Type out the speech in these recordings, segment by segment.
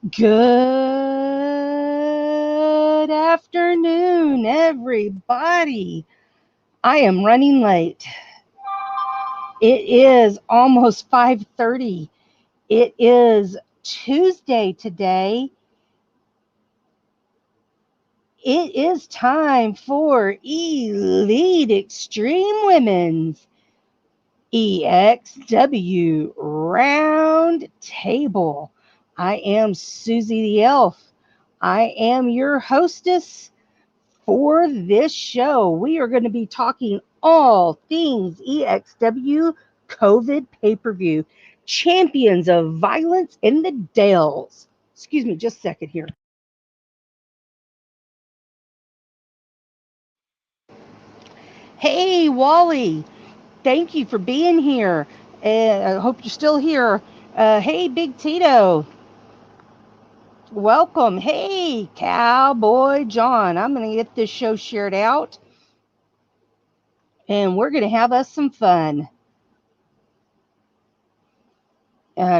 Good afternoon, everybody. I am running late. It is almost 5:30. It is Tuesday today. It is time for Elite Extreme Women's EXW Roundtable. I am Suzy the Elf. I am your hostess for this show. We are going to be talking all things EXW COVID pay-per-view. Champions of Violence in the Dells. Excuse me just a second here. Hey, Wally. Thank you for being here. I hope you're still here. Hey, Big Tito. Welcome. Hey, Cowboy John. I'm going to get this show shared out, and we're going to have us some fun.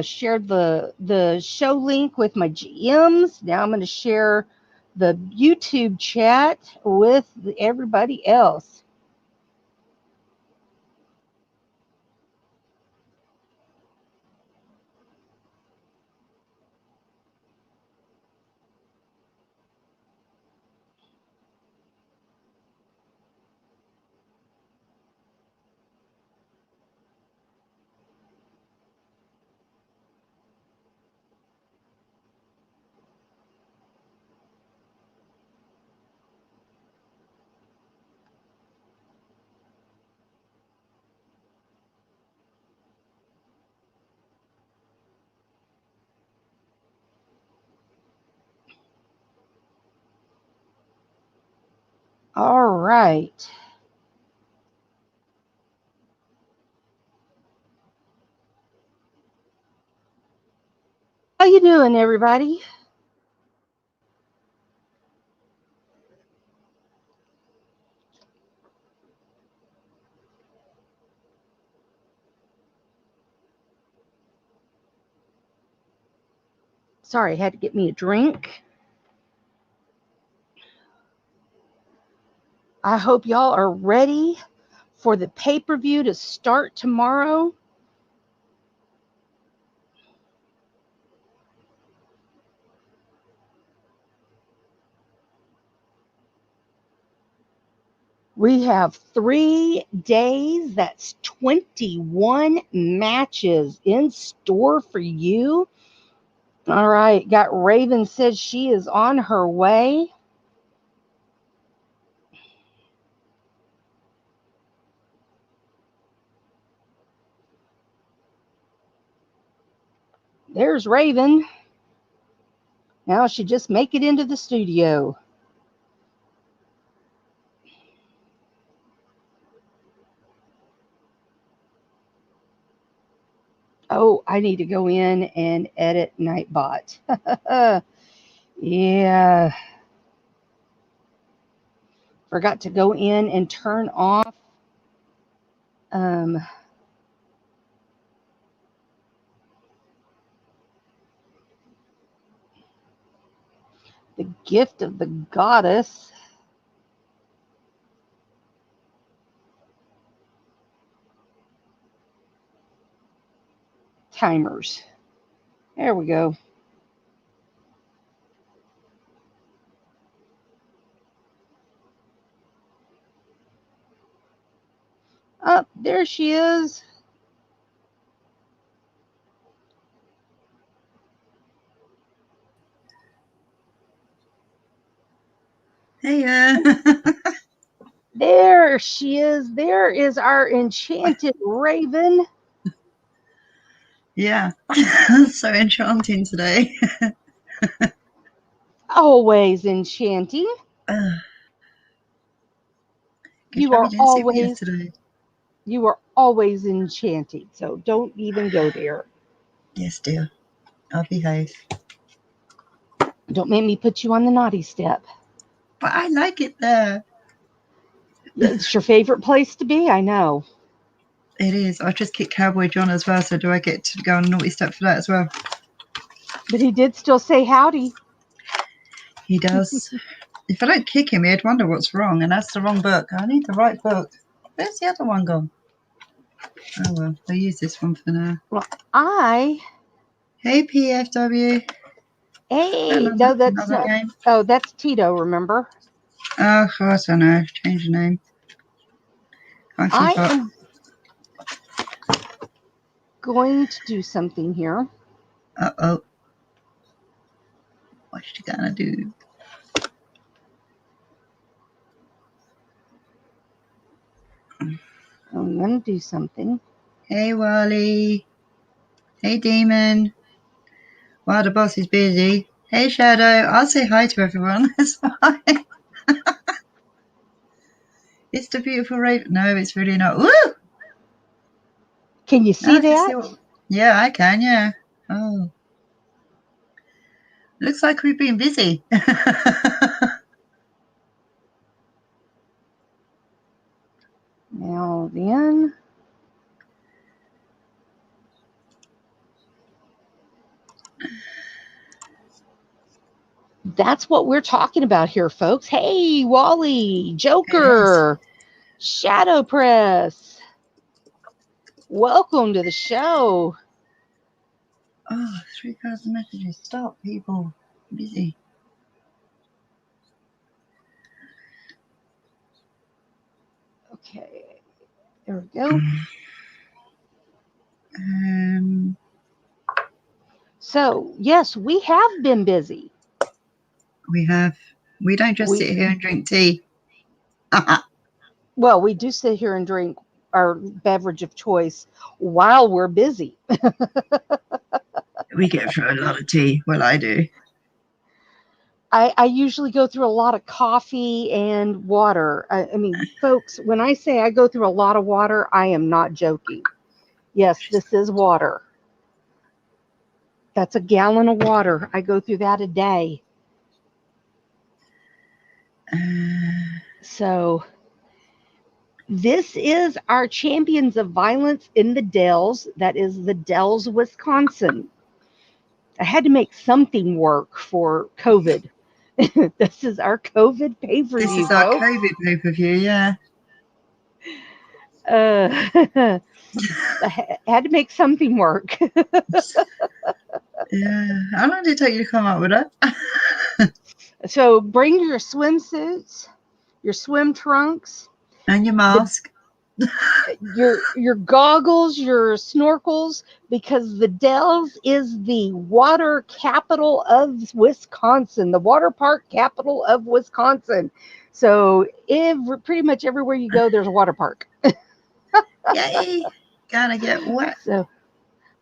Shared the show link with my GMs. Now I'm going to share the YouTube chat with everybody else. All right. How you doing, everybody? Sorry, I had to get me a drink. I hope y'all are ready for the pay-per-view to start tomorrow. We have 3 days. That's 21 matches in store for you. All right. Got Raven says she is on her way. There's Raven. Now she just make it into the studio. Oh, I need to go in and edit Nightbot. Yeah. Forgot to go in and turn off the gift of the goddess. Timers. There we go. Oh, there she is. Hey, There she is. There is our enchanted Raven. Yeah, so enchanting today. Always enchanting. You are always enchanting. So don't even go there. Yes, dear. I'll behave. Don't make me put you on the naughty step. But I like it there. It's your favorite place to be, I know. It is. I just kicked Cowboy John as well, so do I get to go on a naughty step for that as well? But he did still say howdy. He does. If I don't kick him, he'd wonder what's wrong, and that's the wrong book. I need the right book. Where's the other one gone? Oh well, I'll use this one for now. Well, Hey, PFW. Hey, no, that's another game. Oh, that's Tito, remember? Oh, I don't know. Change the name. I am going to do something here. Uh-oh. What you gonna do? I'm going to do something. Hey, Wally. Hey, Demon. Wow, the boss is busy. Hey, Shadow. I'll say hi to everyone. That's fine. It's the beautiful raven. No, it's really not. Woo! Can you see that? Yeah, I can, yeah. Oh. Looks like we've been busy. Now then. That's what we're talking about here, folks. Hey, Wally, Joker, Shadow Press. Welcome to the show. Oh, 3,000 messages. Stop, people. I'm busy. Okay, there we go. So, yes, we have been busy. We have. We don't just sit here and drink tea. Well, we do sit here and drink our beverage of choice while we're busy. We get through a lot of tea. Well, I do. I usually go through a lot of coffee and water. I mean, folks, when I say I go through a lot of water, I am not joking. Yes, this is water. That's a gallon of water. I go through that a day. So this is our Champions of Violence in the Dells. That is the Dells, Wisconsin. I had to make something work for COVID. This is our COVID pay-per-view. This is our COVID pay-per-view, yeah. I had to make something work. Yeah. How long did it take you to come up with that? So bring your swimsuits, your swim trunks, and your mask. Your goggles, your snorkels, because the Dells is the water capital of Wisconsin, the water park capital of Wisconsin. So pretty much everywhere you go, there's a water park. Yay! Gotta get wet. So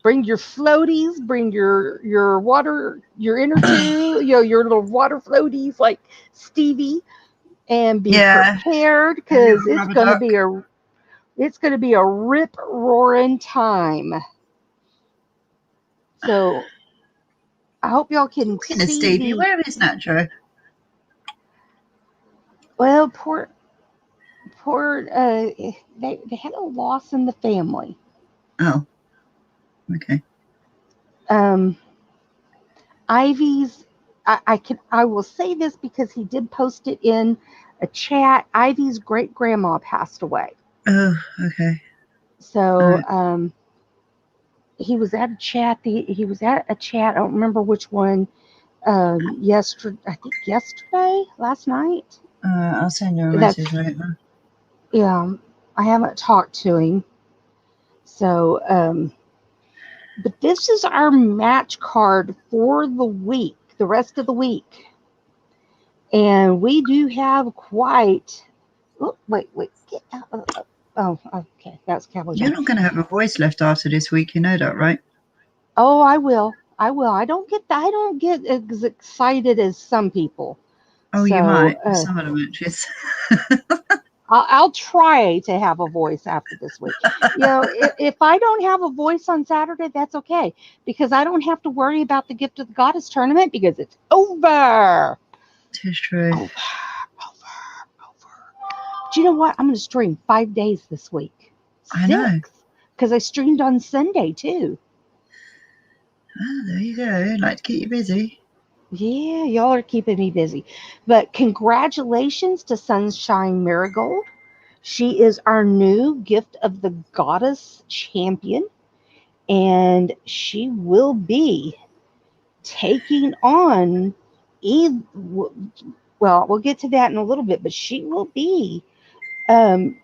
bring your floaties, bring your water, your inner tube, your little water floaties like Stevie, and be prepared because it's going to be a rip roaring time. So I hope y'all can see Stevie, where is Nacho? Well, poor they had a loss in the family. Oh. Okay. Ivy's I will say this because he did post it in a chat. Ivy's great grandma passed away. Oh, okay. So he was at a chat. He was at a chat. I don't remember which one. Yesterday, I think last night. I'll send you a message later. Yeah, I haven't talked to him. So, but this is our match card for the week, the rest of the week. And we do have quite. Oh, wait. Get out. Oh, okay. That's Cowboy. You're not going to have a voice left after this week. You know that, right? Oh, I will. I don't get as excited as some people. Oh, so, you might. Some of the matches. I'll try to have a voice after this week. If I don't have a voice on Saturday, that's okay, because I don't have to worry about the Gift of the Goddess tournament because it's over. It's true. Over. Do you know what? I'm going to stream 5 days this week. 6. I know. Because I streamed on Sunday too. Ah, there you go. Like to keep you busy. Yeah, y'all are keeping me busy. But congratulations to Sunshine Marigold. She is our new Gift of the Goddess champion, and she will be taking on well, we'll get to that in a little bit, but she will be um,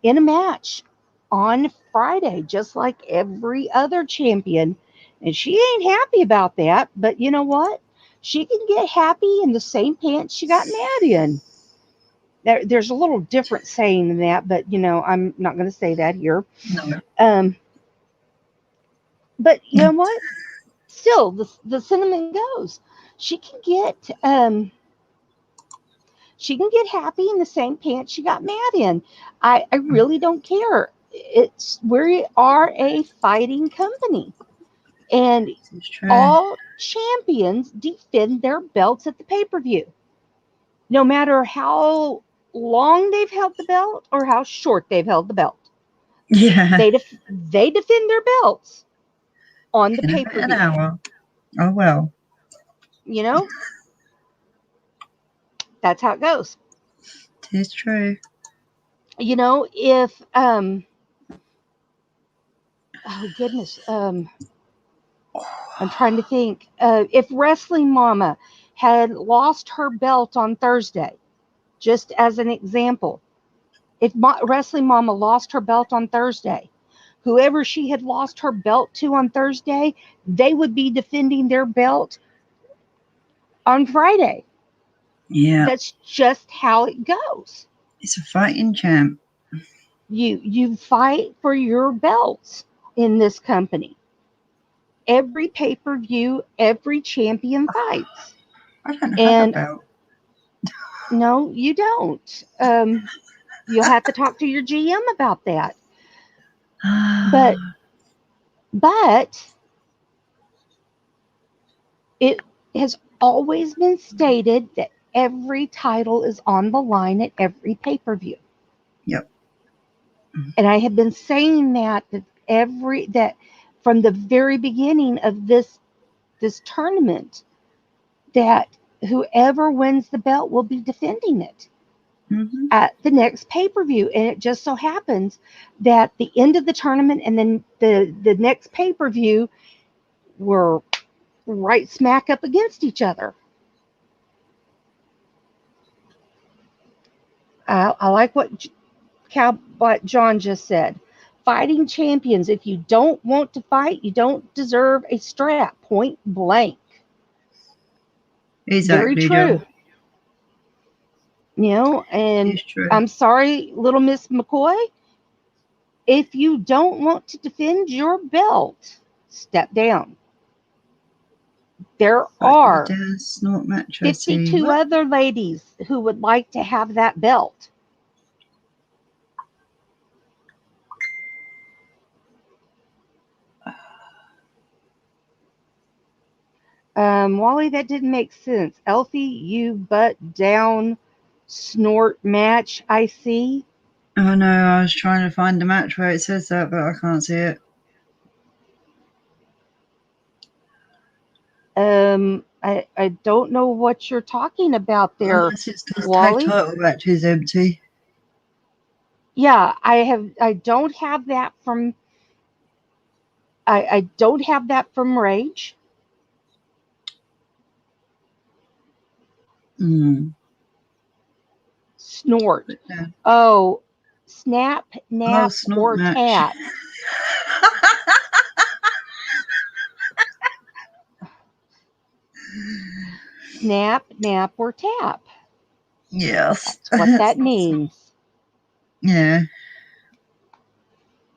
in a match on Friday, just like every other champion. And she ain't happy about that, but you know what? She can get happy in the same pants she got mad in. There's a little different saying than that, but I'm not going to say that here. No. But you know what? Still, the sentiment goes. She can get she can get happy in the same pants she got mad in. I really don't care. We are a fighting company, and It's true. all champions defend their belts at the pay-per-view, no matter how long they've held the belt or how short they've held the belt. Yeah. They defend their belts on the In about an pay-per-view. hour. Oh, well. You know, that's how it goes. It is true. If oh goodness, I'm trying to think. If Wrestling Mama had lost her belt on Thursday, just as an example, if Wrestling Mama lost her belt on Thursday, whoever she had lost her belt to on Thursday, they would be defending their belt on Friday. Yeah. That's just how it goes. It's a fighting champ. You fight for your belts in this company. Every pay-per-view, every champion fights. I don't have a And belt. no, you don't. You'll have to talk to your GM about that. But but it has always been stated that every title is on the line at every pay-per-view. Yep. And I have been saying that from the very beginning of this tournament, that whoever wins the belt will be defending it Mm-hmm. at the next pay-per-view. And it just so happens that the end of the tournament and then the next pay-per-view were right smack up against each other. I like what John just said. Fighting champions. If you don't want to fight, you don't deserve a strap. Point blank. Very Exactly, true. John. And It's true. I'm sorry, little Miss McCoy. If you don't want to defend your belt, step down. There Fight me are down, snort match, I see. 52 What? other ladies who would like to have that belt. Wally, that didn't make sense. Elfie, you butt down snort match, I see. Oh no, I was trying to find the match where it says that, but I can't see it. I don't know what you're talking about there, Unless it's the tag Wally. title match is empty. Yeah, I don't have that from I don't have that from Rage. Snort. No. Oh, snap, Oh, nap, snort or match. tap. Snap, nap, or tap. Yes. That's what that means. Yeah.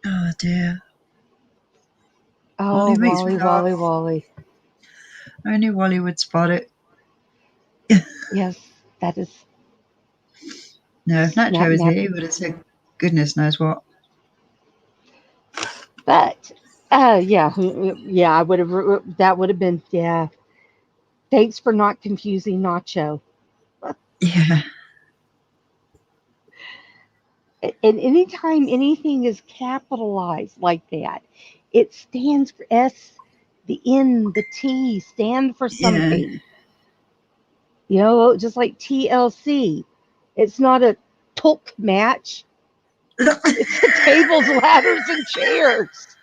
Oh dear. Oh, Only makes me Wally, laugh. Wally, Wally. Only Wally would spot it. Yes, that is No, if snap, Nacho was nap. here, he would have said goodness knows what. But, yeah, I would have, that would have been, yeah. Thanks for not confusing Nacho. Yeah. And anytime anything is capitalized like that, it stands for the N, the T stand for Yeah. something. You know, just like TLC. It's not a talk match. It's a tables, ladders, and chairs.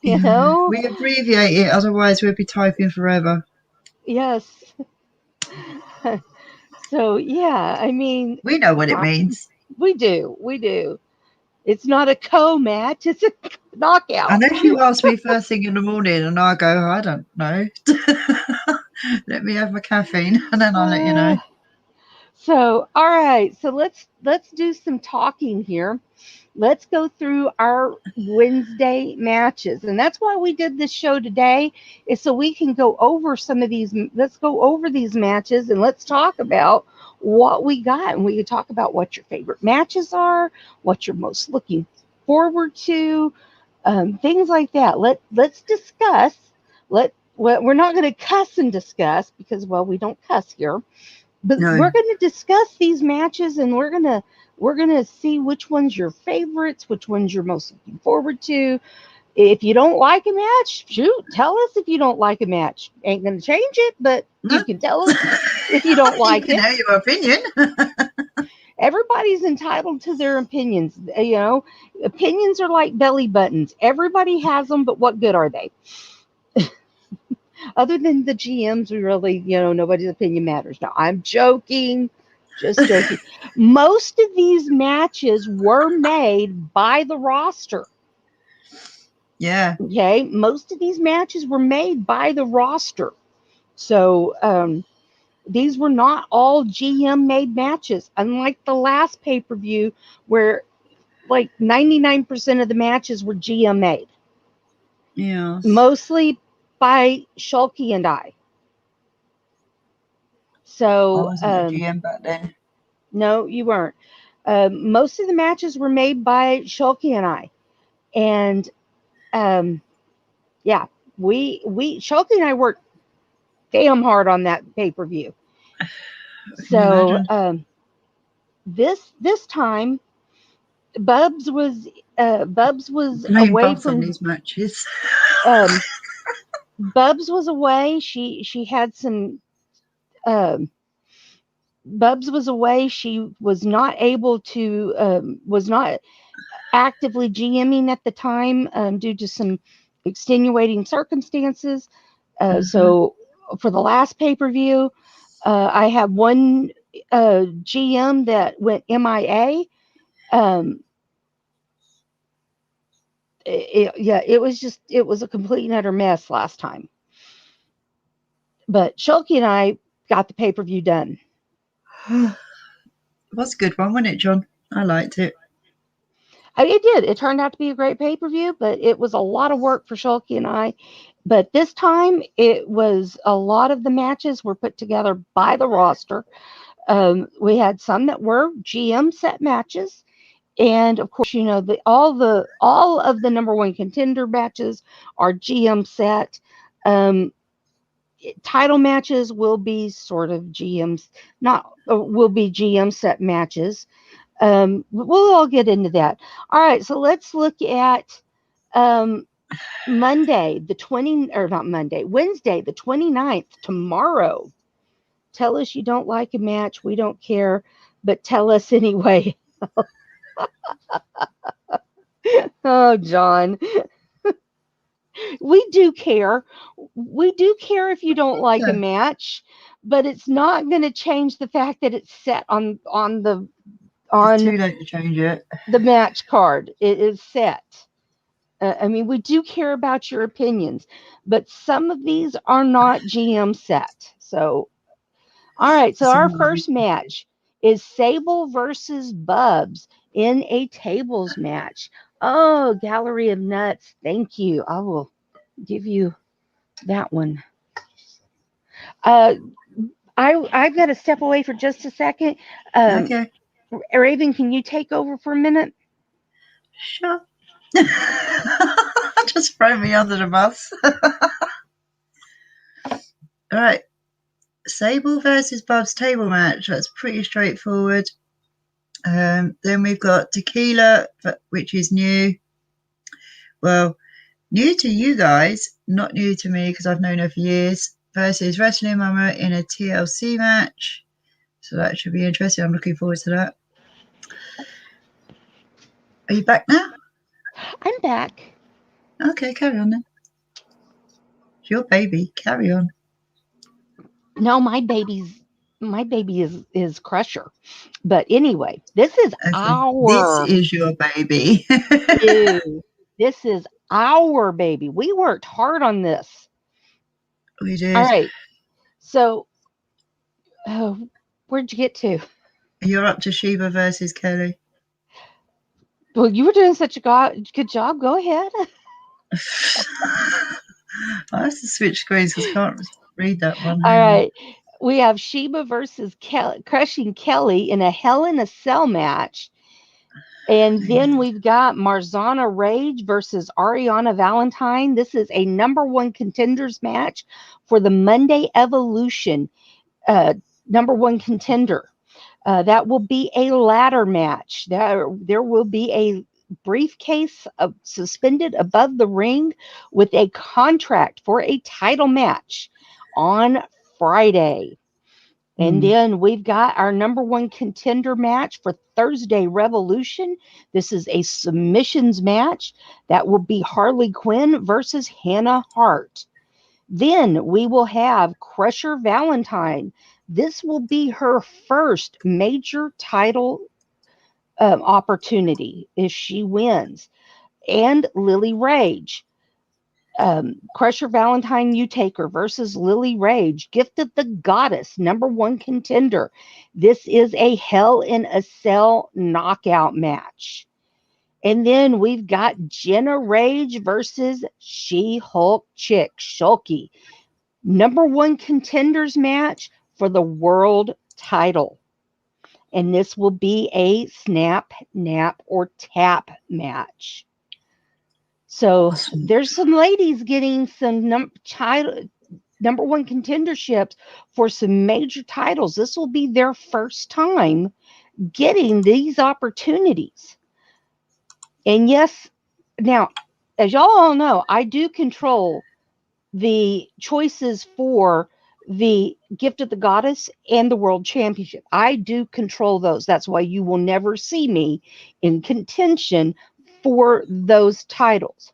You know? We abbreviate it, otherwise we'd be typing forever. Yes. So, yeah, I mean, We know what it means. we do. It's not a co-match, it's a knockout. Unless you ask me first thing in the morning and I go, I don't know. Let me have my caffeine and then I'll let you know. So, all right. So let's do some talking here. Let's go through our Wednesday matches. And that's why we did this show today, is so we can go over some of these. Let's go over these matches and let's talk about what we got. And we can talk about what your favorite matches are, what you're most looking forward to, things like that. Let's discuss. We're not going to cuss and discuss because, well, we don't cuss here. But No. we're going to discuss these matches, and we're gonna see which one's your favorites, which ones you're most looking forward to. If you don't like a match, shoot, tell us if you don't like a match. Ain't gonna change it, but you can tell us if you don't like you it. know your opinion. Everybody's entitled to their opinions. You know, opinions are like belly buttons. Everybody has them, but what good are they? Other than the GMs, we really, nobody's opinion matters. Now, I'm joking, just joking. Most of these matches were made by the roster. Yeah. Okay, most of these matches were made by the roster. So these were not all GM made matches, unlike the last pay-per-view where like 99% of the matches were GM made. Yeah. Mostly by Shulki and I. So I wasn't a GM back then. No, you weren't. Most of the matches were made by Shulki and I. And yeah, Shulki and I worked damn hard on that pay-per-view. So this time Bubs was Blame away Bubs on from these matches. Bubs was away. She had some Bubs was away. She was not able to was not actively GMing at the time due to some extenuating circumstances. So for the last pay-per-view, I had one GM that went MIA. It was a complete and utter mess last time. But Shulki and I got the pay-per-view done. It was a good one, wasn't it, John? I liked it. It did. It turned out to be a great pay-per-view, but it was a lot of work for Shulki and I. But this time, it was a lot of the matches were put together by the roster. We had some that were GM set matches, and of course, all of the number one contender matches are GM set. Title matches will be sort of GMs, not will be GM set matches. We'll all get into that. All right, so let's look at Wednesday, the 29th, tomorrow. Tell us you don't like a match. We don't care, but tell us anyway. Oh, John. We do care. We do care if you don't like a match, but it's not going to change the fact that it's set on It's too late to change it. The match card. It is set. I mean, we do care about your opinions, but some of these are not GM set. So, all right. So our first match is Sable versus Bubs in a tables match. Oh, Gallery of Nuts. Thank you. I will give you that one. I've got to step away for just a second. Okay. Raven, can you take over for a minute? Sure. Just throw me under the bus. All right. Sable versus Bubs table match. That's pretty straightforward. Then we've got Tequila, which is new. Well, new to you guys, not new to me because I've known her for years, versus Wrestling Mama in a TLC match. So that should be interesting. I'm looking forward to that. Are you back now? I'm back. Okay, carry on then. It's your baby. Carry on. No, my baby is Crusher. But anyway, this is This our is your baby. ew, this is our baby. We worked hard on this. We All did. right. So, where'd you get to? You're up to Sheba versus Kelly. Well, you were doing such a good job. Go ahead. I have to switch screens because I can't read that one. All Hang on. right. We have Sheba versus Crushing Kelly in a Hell in a Cell match. And then we've got Marzona Rage versus Ariana Valentine. This is a #1 contenders match for the Monday Evolution #1 contender. That will be a ladder match. There will be a briefcase suspended above the ring with a contract for a title match on Friday. And then we've got our #1 contender match for Thursday Revolution. This is a submissions match. That will be Harley Quinn versus Hannah Hart. Then we will have Crusher Valentine. This will be her first major title opportunity if she wins. And Lily Rage. Crusher Valentine Youtaker versus Lily Rage, Gifted the Goddess, #1 contender. This is a Hell in a Cell knockout match. And then we've got Jenna Rage versus She-Hulk chick, Shulki. #1 contenders match for the world title. And this will be a snap, nap, or tap match. So there's some ladies getting some #1 contenderships for some major titles. This will be their first time getting these opportunities. And yes, now, as y'all all know, I do control the choices for the Gift of the Goddess and the World Championship. I do control those. That's why you will never see me in contention for those titles.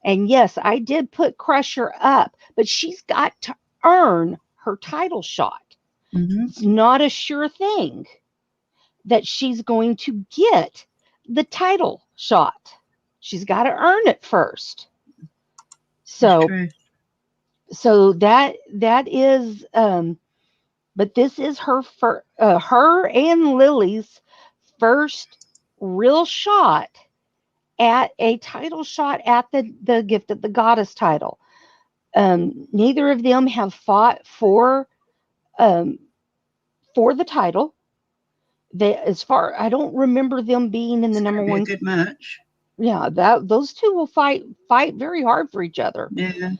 And yes, I did put Crusher up, but she's got to earn her title shot. It's not a sure thing that she's going to get the title shot. She's got to earn it first. So that is but this is her and Lily's first real shot at a title shot at the Gift of the Goddess title. Neither of them have fought for the title. I don't remember them being in the #1. Be a good match. Yeah, those two will fight very hard for each other. Yeah.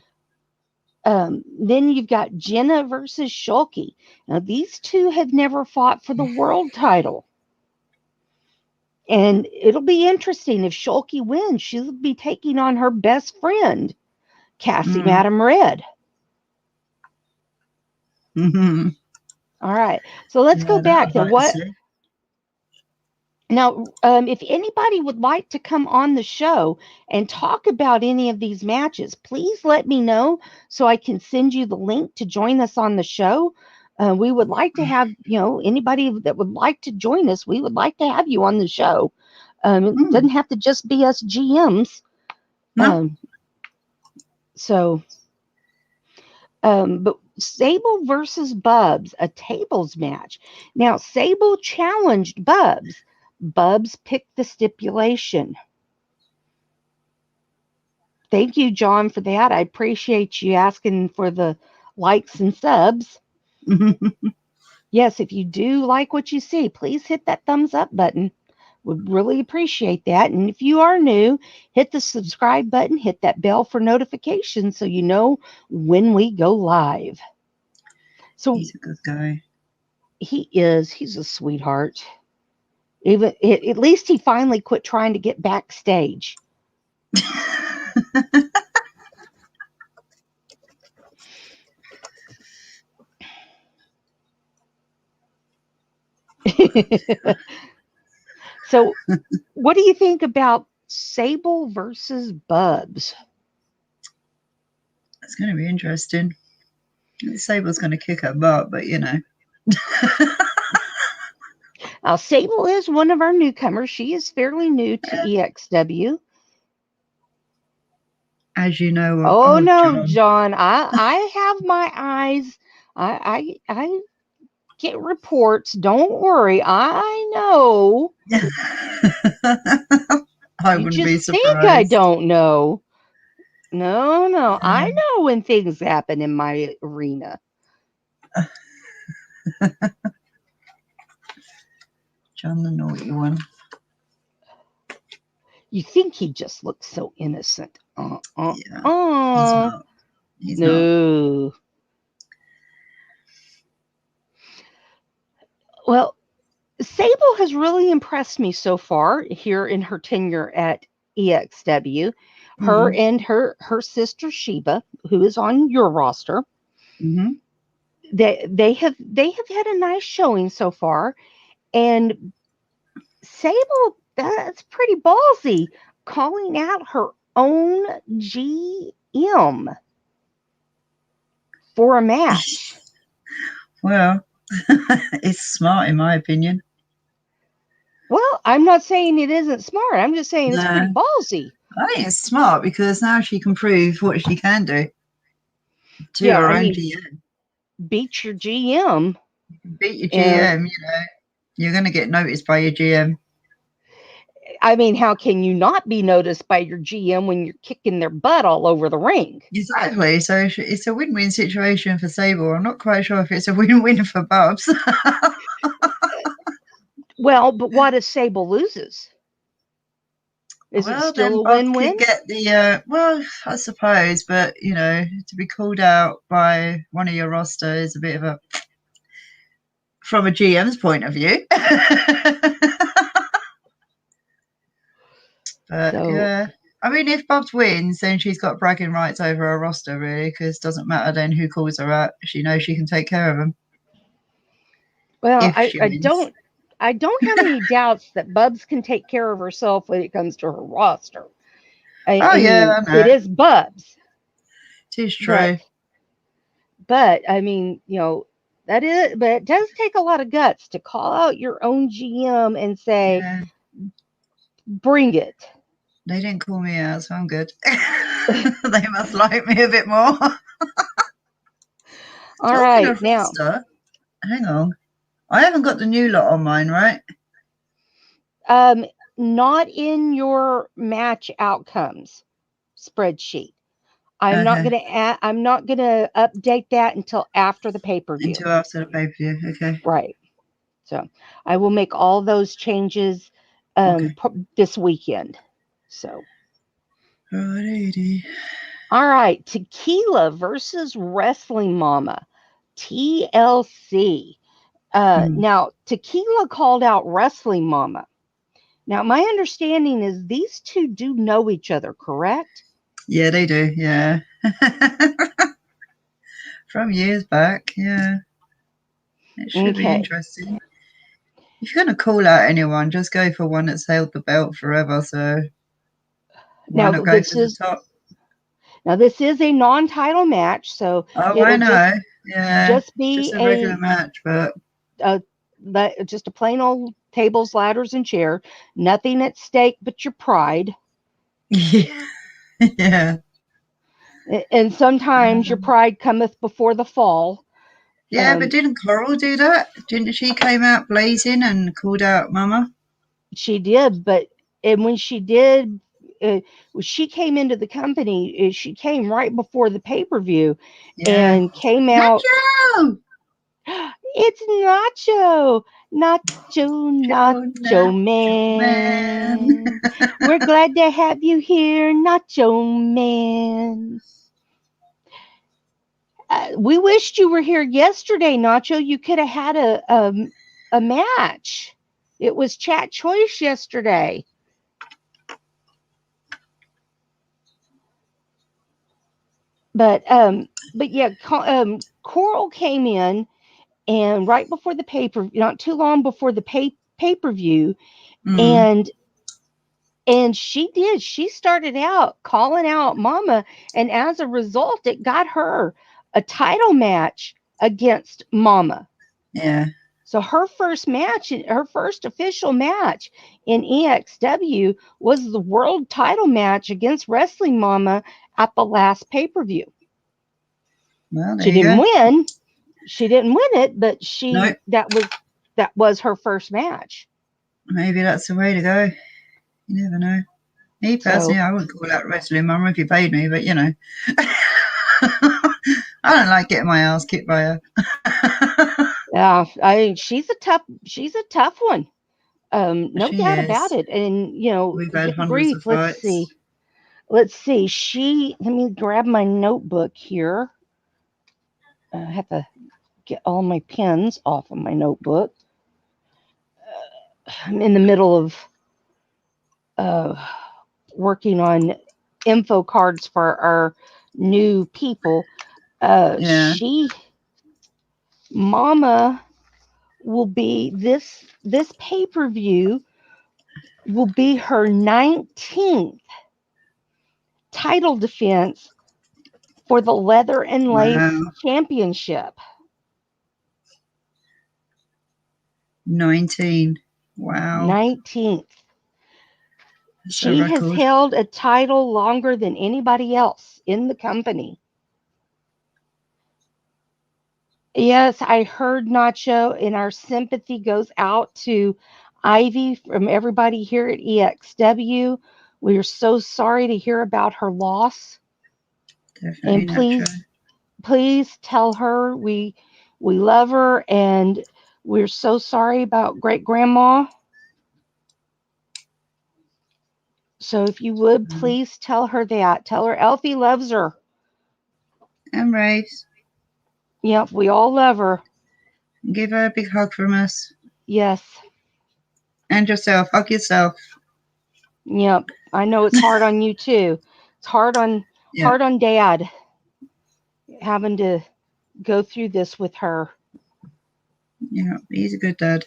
Then you've got Jenna versus Shulki. Now these two have never fought for the world title. And it'll be interesting if Shulki wins. She'll be taking on her best friend, Cassie Madam Red. Mm-hmm. All right. So let's go back to what. Now, if anybody would like to come on the show and talk about any of these matches, please let me know so I can send you the link to join us on the show. We would like to have, anybody that would like to join us, we would like to have you on the show. It doesn't have to just be us GMs. No. But Sable versus Bubs, a tables match. Now, Sable challenged Bubs. Bubs picked the stipulation. Thank you, John, for that. I appreciate you asking for the likes and subs. Yes, if you do like what you see, please hit that thumbs up button. Would really appreciate that. And if you are new, hit the subscribe button, hit that bell for notifications so you know when we go live. So he's a good guy. He is. He's a sweetheart. At least he finally quit trying to get backstage. So, what do you think about Sable versus Bubs? It's going to be interesting. Sable's going to kick her butt, but you know. Now, Sable is one of our newcomers. She is fairly new to EXW. As you know. Oh no, John. I have my eyes. I get reports. Don't worry. I know. I You wouldn't just be think surprised. I don't know. No. I know when things happen in my arena. John the naughty one. You think he just looks so innocent. Yeah, he's not. He's no. not. Well, Sable has really impressed me so far here in her tenure at EXW. Her and her sister Sheba, who is on your roster, they have had a nice showing so far. And Sable, that's pretty ballsy, calling out her own GM for a match. Well, it's smart in my opinion. Well, I'm not saying it isn't smart. I'm just saying it's pretty ballsy. I think it's smart because now she can prove what she can do to her own GM. Beat your GM. Beat your GM, you know. You're going to get noticed by your GM. I mean, how can you not be noticed by your GM when you're kicking their butt all over the ring? Exactly. So it's a win-win situation for Sable. I'm not quite sure if it's a win-win for Bubs. Well, but what if Sable loses? Is it still a win-win? Get the well, I suppose, but you know, to be called out by one of your roster is a bit of a, from a GM's point of view. But yeah, I mean, if Bubs wins, then she's got bragging rights over her roster, really, because it doesn't matter then who calls her out. She knows she can take care of them. Well, I don't have any doubts that Bubs can take care of herself when it comes to her roster. I mean, it is Bubs. It is true. But I mean, you know, but it does take a lot of guts to call out your own GM and say, bring it. They didn't call me out, so I'm good. They must like me a bit more. All right, now. Roster, hang on. I haven't got the new lot on mine, right? Not in your match outcomes spreadsheet. I'm not gonna update that until after the pay-per-view. Until after the pay-per-view, okay. Right. So I will make all those changes this weekend. So. Alrighty. All right, Tequila versus Wrestling Mama, TLC. Now, Tequila called out Wrestling Mama. Now, my understanding is these two do know each other, correct? Yeah, they do. Yeah. From years back. Yeah. It should be interesting. If you're going to call out anyone, just go for one that's held the belt forever. So why not go for the top? Now, this is a non-title match, so I know. Just be a regular match, but just a plain old tables, ladders, and chair. Nothing at stake but your pride. Yeah. Yeah. And sometimes your pride cometh before the fall. Yeah, but didn't Coral do that? Didn't she came out blazing and called out Mama? She did, and when she did, she came into the company. She came right before the pay-per-view and came out. Nacho! It's Nacho, Nacho Man. We're glad to have you here, Nacho Man. We wished you were here yesterday, Nacho. You could have had a match. It was chat choice yesterday. But yeah, Coral came in, and right before the not too long before the pay-per-view, and she started out calling out Mama, and as a result, it got her a title match against Mama. Yeah. So her first official match in EXW was the world title match against Wrestling Mama at the last pay-per-view. Well, she didn't win. She didn't win it, but that was her first match. Maybe that's the way to go. You never know. Me personally, I wouldn't call out Wrestling Mama if you paid me, but I don't like getting my ass kicked by her. Yeah, she's a tough one. No doubt about it. And we've had hundreds of fights. Let's see. Let me grab my notebook here. I have to get all my pens off of my notebook. I'm in the middle of working on info cards for our new people. Mama will be this pay-per-view will be her 19th title defense for the Leather and Lace Championship. 19. Wow. 19th. She has held a title longer than anybody else in the company. Yes, I heard, Nacho, and our sympathy goes out to Ivy from everybody here at EXW. We are so sorry to hear about her loss. Definitely. And please tell her we love her, and we're so sorry about great grandma. So if you would, please tell her that. Tell her Elfie loves her. And Raves. Yep, we all love her. Give her a big hug from us. Yes. And yourself. Hug yourself. Yep. I know it's hard on you too. It's hard on Dad having to go through this with her. Yeah, he's a good dad.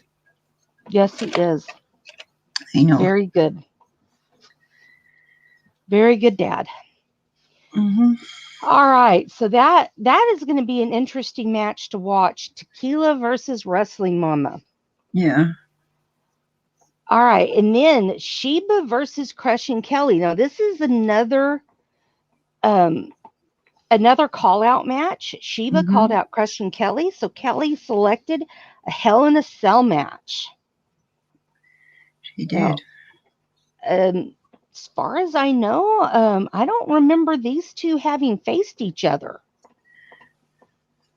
Yes, he is. I know. Very good. Very good dad. Mm-hmm. All right. So that is going to be an interesting match to watch. Tequila versus Wrestling Mama. Yeah. All right. And then Sheba versus Crushing Kelly. Now, this is another call out match. Sheba called out Crushing Kelly. So Kelly selected a Hell in a Cell match. She did. Now, as far as I know, I don't remember these two having faced each other.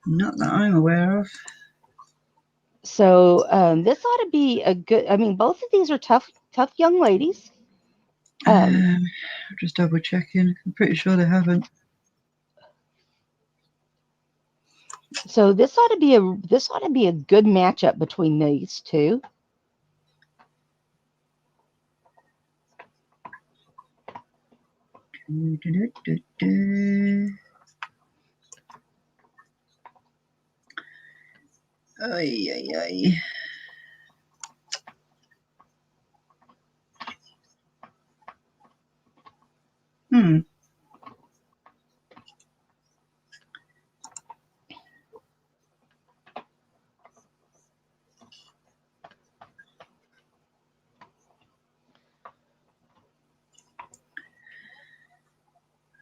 Not that I'm aware of. So this ought to be a good. I mean, both of these are tough young ladies. Just double checking. I'm pretty sure they haven't. So this ought to be a good matchup between these two. Ay, ay, ay.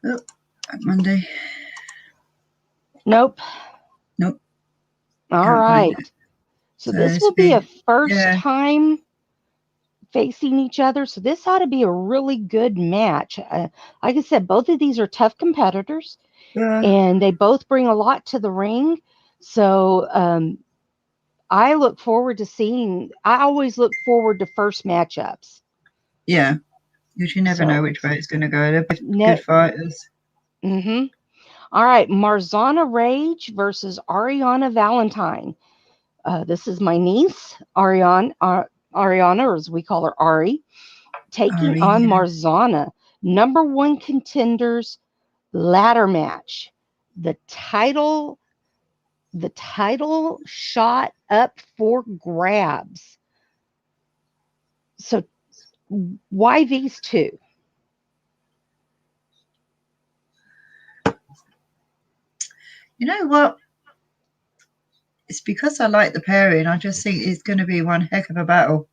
Oh, Monday. Nope. Nope. All right. So this will be a first time facing each other. So this ought to be a really good match. Like I said, both of these are tough competitors, and they both bring a lot to the ring. So I look forward to seeing. I always look forward to first matchups. Yeah, because you never know which way it's going to go. They're both good fighters. Mm-hmm. All right, Marzona Rage versus Ariana Valentine. This is my niece, Ariana, or as we call her, Ari, taking on Marzona. #1 contenders ladder match. the title shot up for grabs. So why these two? You know what? It's because I like the pairing. I just think it's going to be one heck of a battle.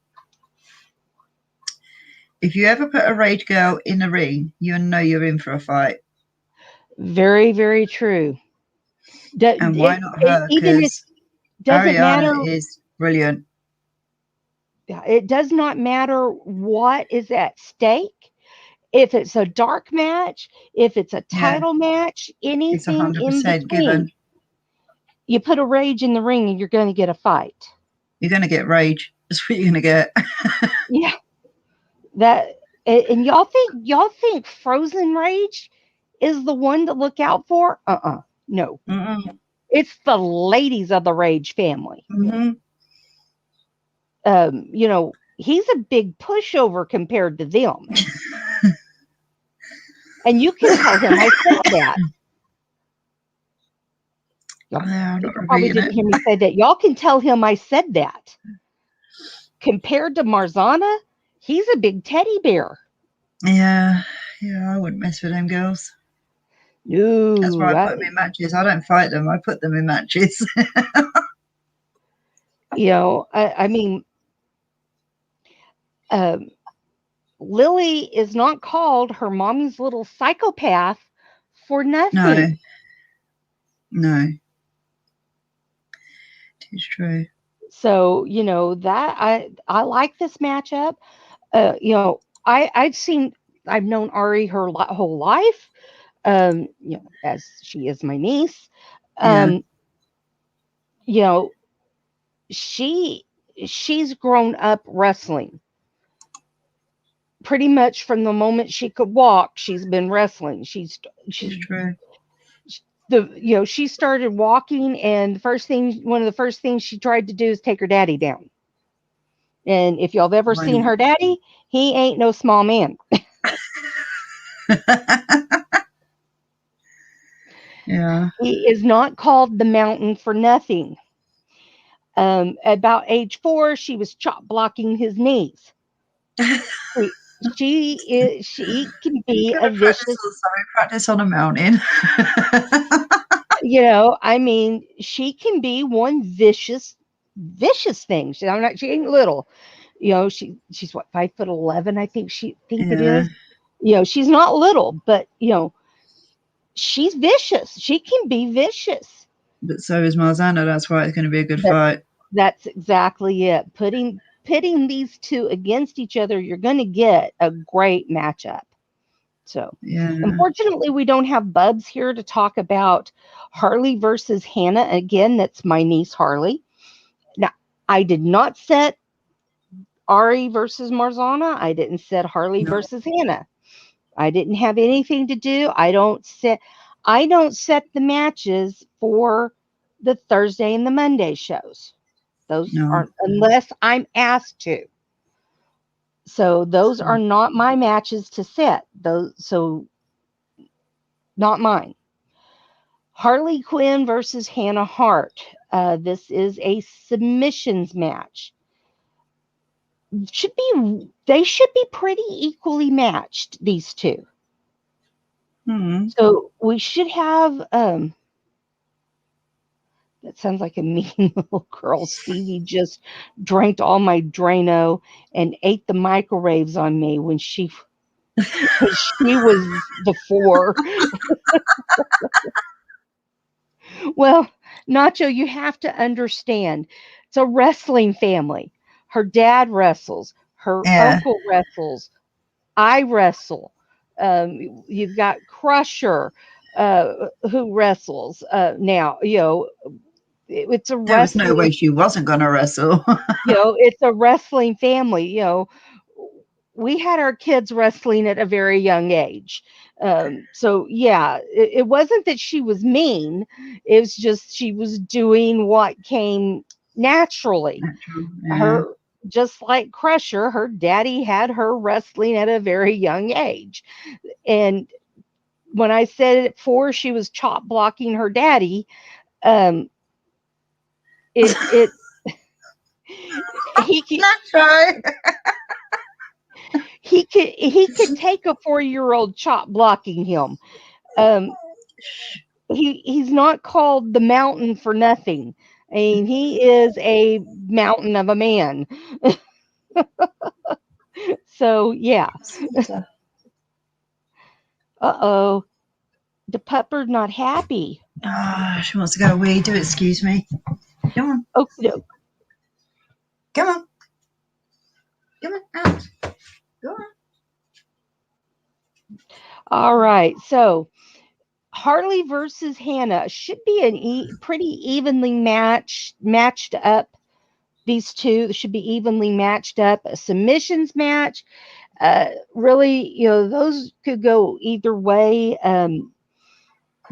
If you ever put a Rage girl in the ring, you know you're in for a fight. Very, very true. And why not her? Because doesn't matter. Ariana is brilliant. It does not matter what is at stake. If it's a dark match, if it's a title match, anything in between, given. You put a Rage in the ring and you're going to get a fight. You're going to get Rage. That's what you're going to get. Yeah. And y'all think Frozen Rage is the one to look out for? No. Mm-mm. It's the ladies of the Rage family. Mm-hmm. You know, he's a big pushover compared to them. And you can tell him I said that. Y'all probably didn't hear me say that. Y'all can tell him I said that. Compared to Marzona, he's a big teddy bear. Yeah, I wouldn't mess with them girls. No. That's why I put them in matches. I don't fight them. I put them in matches. You know, I mean, Lily is not called her mommy's little psychopath for nothing. No. It's true. So, you know, that I like this matchup. You know, I've known Ari her whole life. You know, as she is my niece. You know, she's grown up wrestling. Pretty much from the moment she could walk, she's been wrestling. She's true. She started walking, and one of the first things she tried to do is take her daddy down. And if y'all have ever seen her daddy, he ain't no small man. Yeah. He is not called the Mountain for nothing. About age 4, she was chop blocking his knees. She can be a vicious. Practice on a mountain. You know, I mean, she can be one vicious thing. She ain't little. You know, she's what, 5'11", I think it is. You know, she's not little, but you know, she's vicious. She can be vicious. But so is Marzona. That's why it's going to be a good fight. That's exactly it. Pitting these two against each other, you're going to get a great matchup. So, unfortunately, we don't have Bubs here to talk about Harley versus Hannah. Again, that's my niece Harley. Now, I did not set Ari versus Marzona. I didn't set Harley versus Hannah. I didn't have anything to do. I don't set the matches for the Thursday and the Monday shows. Those aren't, unless I'm asked to. So those are not my matches to set. So not mine. Harley Quinn versus Hannah Hart. This is a submissions match. They should be pretty equally matched, these two. So we should have that sounds like a mean little girl. Stevie just drank all my Drano and ate the microwaves on me when she was the 4. Well, Nacho, you have to understand, it's a wrestling family. Her dad wrestles, her uncle wrestles, I wrestle. You've got Crusher, who wrestles now. You know, it's a wrestling. There was no way she wasn't going to wrestle. You know, it's a wrestling family. You know, we had our kids wrestling at a very young age. So yeah, it wasn't that she was mean. It was just she was doing what came naturally. Her, just like Crusher, her daddy had her wrestling at a very young age. And when I said it before, she was chop blocking her daddy. He could take a 4-year-old chop blocking him. He's not called the mountain for nothing. I mean, he is a mountain of a man. So yeah. Uh-oh. The pupper's not happy. She wants to go away. Do excuse me. Come on. Oh no. Come on. Come on. Out. Go on. All right. So Harley versus Hannah should be an pretty evenly matched up. These two should be evenly matched up. A submissions match. Really, those could go either way.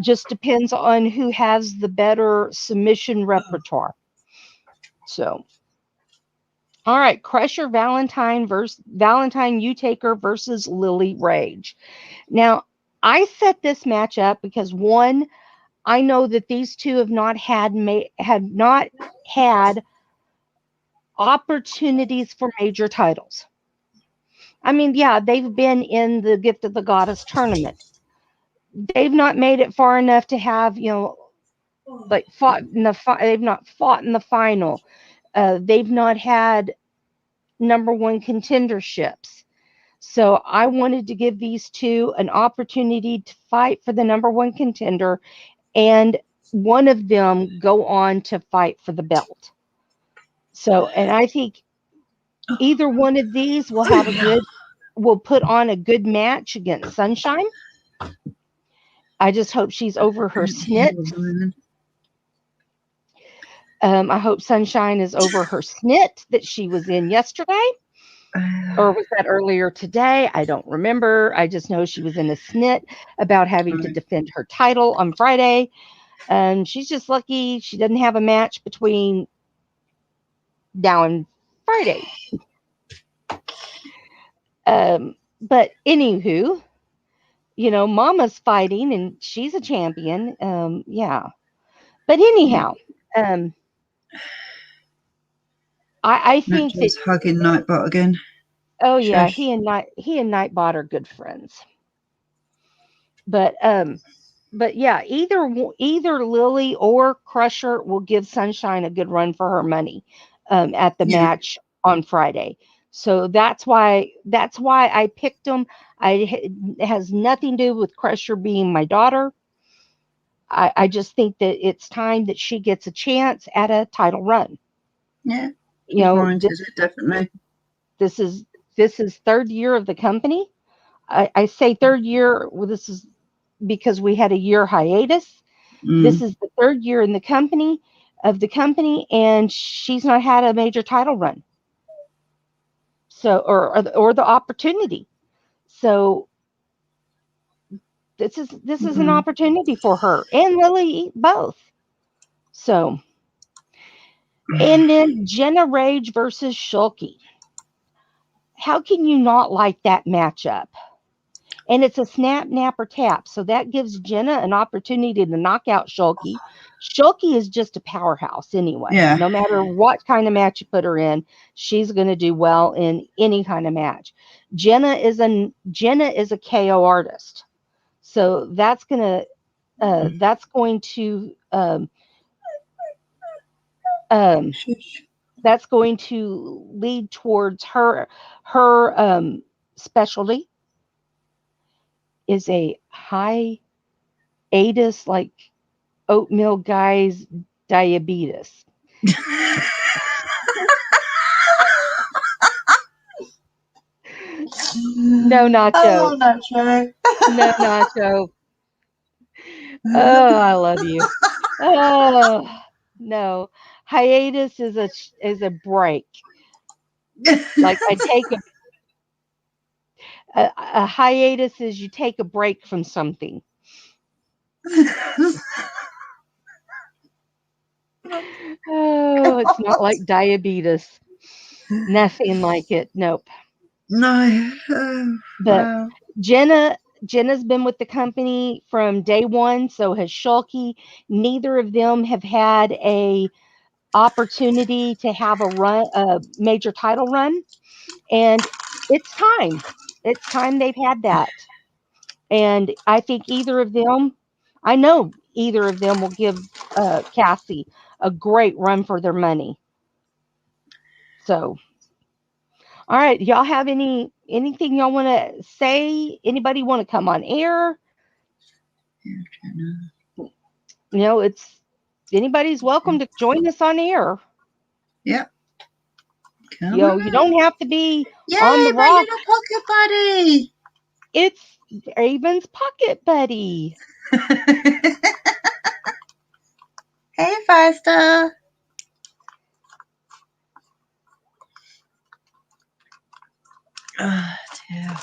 Just depends on who has the better submission repertoire. So, all right, Crusher Valentine Youtaker versus Lily Rage. Now, I set this match up because one, I know that these two have not had opportunities for major titles. I mean, yeah, they've been in the Gift of the Goddess tournament. They've not made it far enough to have, like they've not fought in the final. They've not had number one contenderships. So I wanted to give these two an opportunity to fight for the number one contender, and one of them go on to fight for the belt. So, and I think either one of these will put on a good match against Sunshine. I just hope she's over her snit. I hope Sunshine is over her snit that she was in yesterday. Or was that earlier today? I don't remember. I just know she was in a snit about having to defend her title on Friday. She's just lucky she doesn't have a match between now and Friday. But anywho, Mama's fighting and she's a champion. Yeah. But anyhow, I think that hugging Nightbot again. Oh yeah, he and Nightbot are good friends. But yeah, either Lily or Crusher will give Sunshine a good run for her money at the match on Friday. So that's why I picked them. It has nothing to do with Crusher being my daughter. I just think that it's time that she gets a chance at a title run. Yeah, definitely. This is third year of the company. I say third year. Well, this is because we had a year hiatus. This is the third year in the company, and she's not had a major title run. So, or the opportunity. So this is an opportunity for her and Lily both. So, and then Jenna Rage versus Shulki. How can you not like that matchup? And it's a snap, nap, or tap. So that gives Jenna an opportunity to knock out Shulki. Shulki is just a powerhouse anyway. Yeah. No matter what kind of match you put her in, she's going to do well in any kind of match. Jenna is a KO artist. So that's going to lead towards her specialty is a hiatus, like oatmeal guy's diabetes. No, Nacho. Oh, Nacho. No, Nacho. Oh, I love you. Oh, no. Hiatus is a break. Like I take a hiatus is you take a break from something. Oh, it's not like diabetes. Nothing like it. Nope. No. But wow. Jenna Jenna's been with the company from day one, so has Shulki. Neither of them have had a opportunity to have a major title run, and it's time. It's time they've had that. And I think I know either of them will give Cassie a great run for their money. So, all right, y'all have anything y'all want to say? Anybody want to come on air? It's anybody's welcome to join us on air. Yep. You don't have to be on the Yay, my rock. little pocket buddy. It's Raven's pocket buddy. Hey, Firestar. Oh, dear.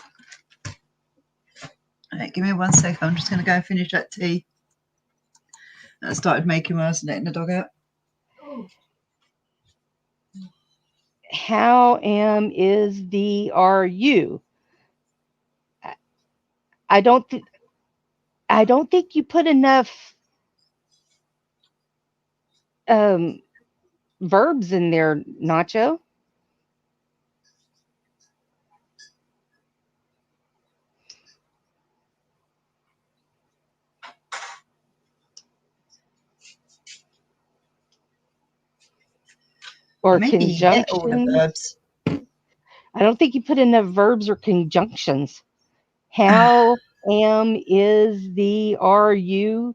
Right, give me 1 second. I'm just going to go and finish that tea. I started making while I was letting the dog out. How is the RU? I don't think you put enough verbs in there, Nacho. Or conjunctions. I don't think you put enough verbs or conjunctions. How is the RU?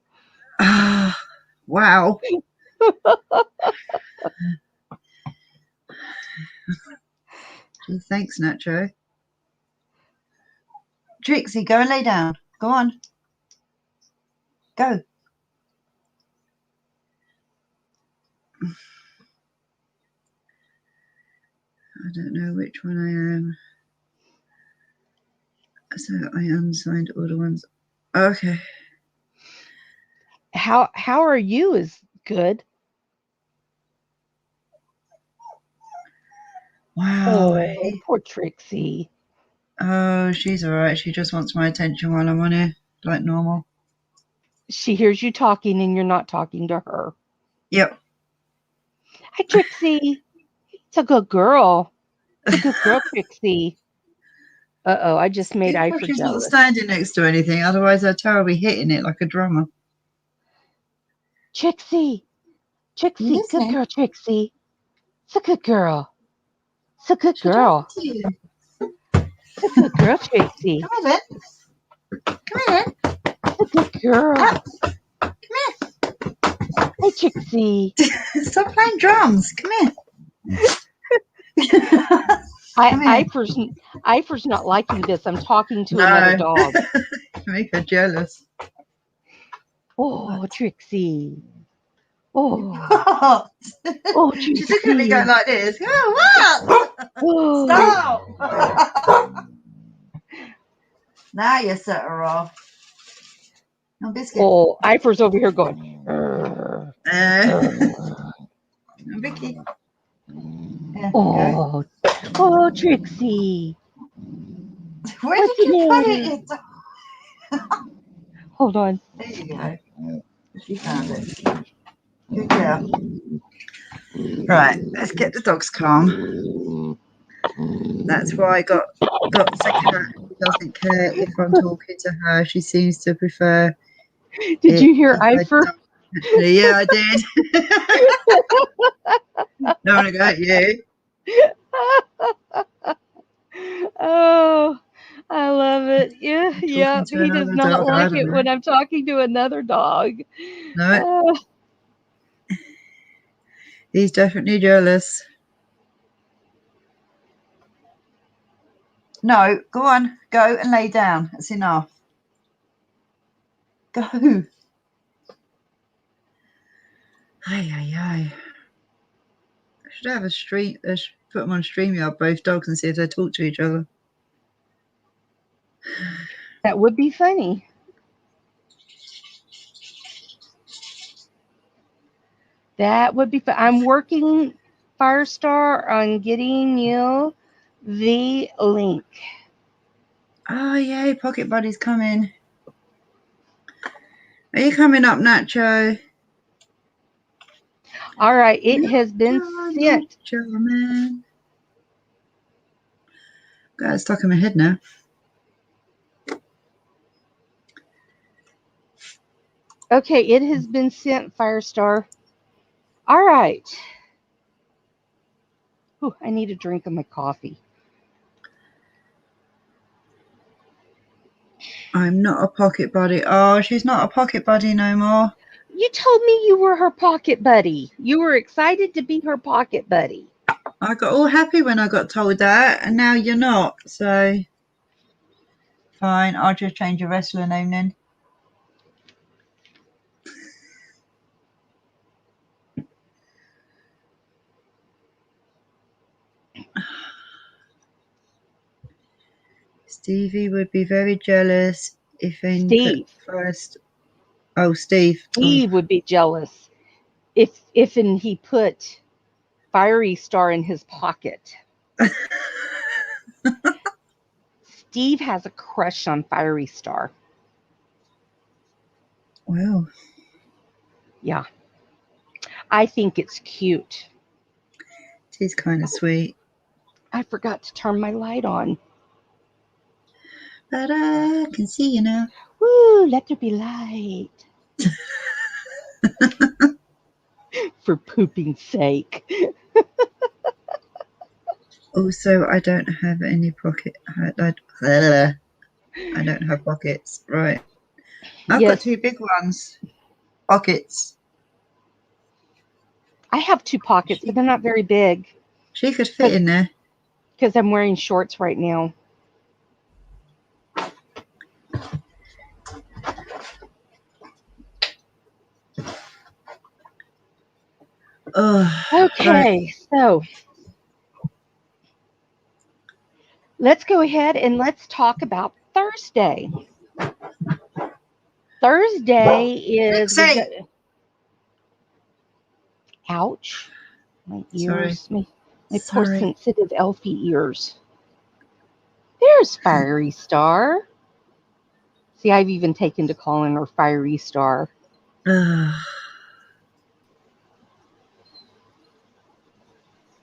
Wow. Gee, thanks, Nacho. Trixie, go and lay down. Go on. Go. I don't know which one I am. So I unsigned all the ones. Okay. How are you is good. Wow. Oh, poor Trixie. Oh, she's all right. She just wants my attention while I'm on here, like normal. She hears you talking and you're not talking to her. Yep. Hi, Trixie. It's a good girl. It's a good girl, Trixie. Uh-oh, I just made Ifer She's jealous. not standing next to anything, otherwise I'd tell her I'll be hitting it like a drummer. Trixie, good girl, Trixie. It's a good girl. It's a good girl. It's a good girl, Trixie. Come here, then. Come here, then. It's a good girl. Up. Come here. Hey, Trixie. Stop playing drums. Come here. Ifer's not liking this. I'm talking to another dog. Make her jealous. Oh, Trixie. Oh. Oh, Trixie. She's looking at me going like this. Oh, what? Oh. Stop. Now you set her off. No biscuit. Oh, Ifer's over here going. Vicky. Oh, Trixie. Where did you put it? Hold on. There you go. She found it. Good girl. Right, let's get the dogs calm. That's why I got the cat. She doesn't care if I'm talking to her. She seems to prefer. Did you hear Ifer? Yeah, I did. Don't want to go at you. Oh, I love it. Yeah. He does not like it when I'm talking to another dog. No. He's definitely jealous. No, go on. Go and lay down. That's enough. Go. Ay. I should have a stream. Put them on StreamYard, both dogs, and see if they talk to each other. That would be funny. That would be fun. I'm working, Firestar, on getting you the link. Oh, yay, Pocket Buddy's coming. Are you coming up, Nacho? All right, it has been sent. Nacho, man. God, it's stuck in my head now. Okay, it has been sent, Firestar. All right. Ooh, I need a drink of my coffee. I'm not a Pocket Buddy. Oh, she's not a Pocket Buddy no more. You told me you were her pocket buddy. You were excited to be her pocket buddy. I got all happy when I got told that, and now you're not. So, fine. I'll just change your wrestler name then. Stevie would be very jealous if Steve. put first. Oh, Steve. Steve would be jealous if he put Fiery Star in his pocket. Steve has a crush on Fiery Star. Well. Yeah. I think it's cute. It is kind of sweet. I forgot to turn my light on. But I can see you now. Woo, let there be light. For pooping's sake. Also, I don't have any pocket. I don't have pockets. Right. I've got two big ones. Pockets. I have two pockets, but they're not very big. She could fit in there. Because I'm wearing shorts right now. Okay, so let's go ahead and let's talk about Thursday. Thursday is... Ouch. My ears. Sorry. My poor sensitive elfie ears. There's Fiery Star. See, I've even taken to calling her Fiery Star.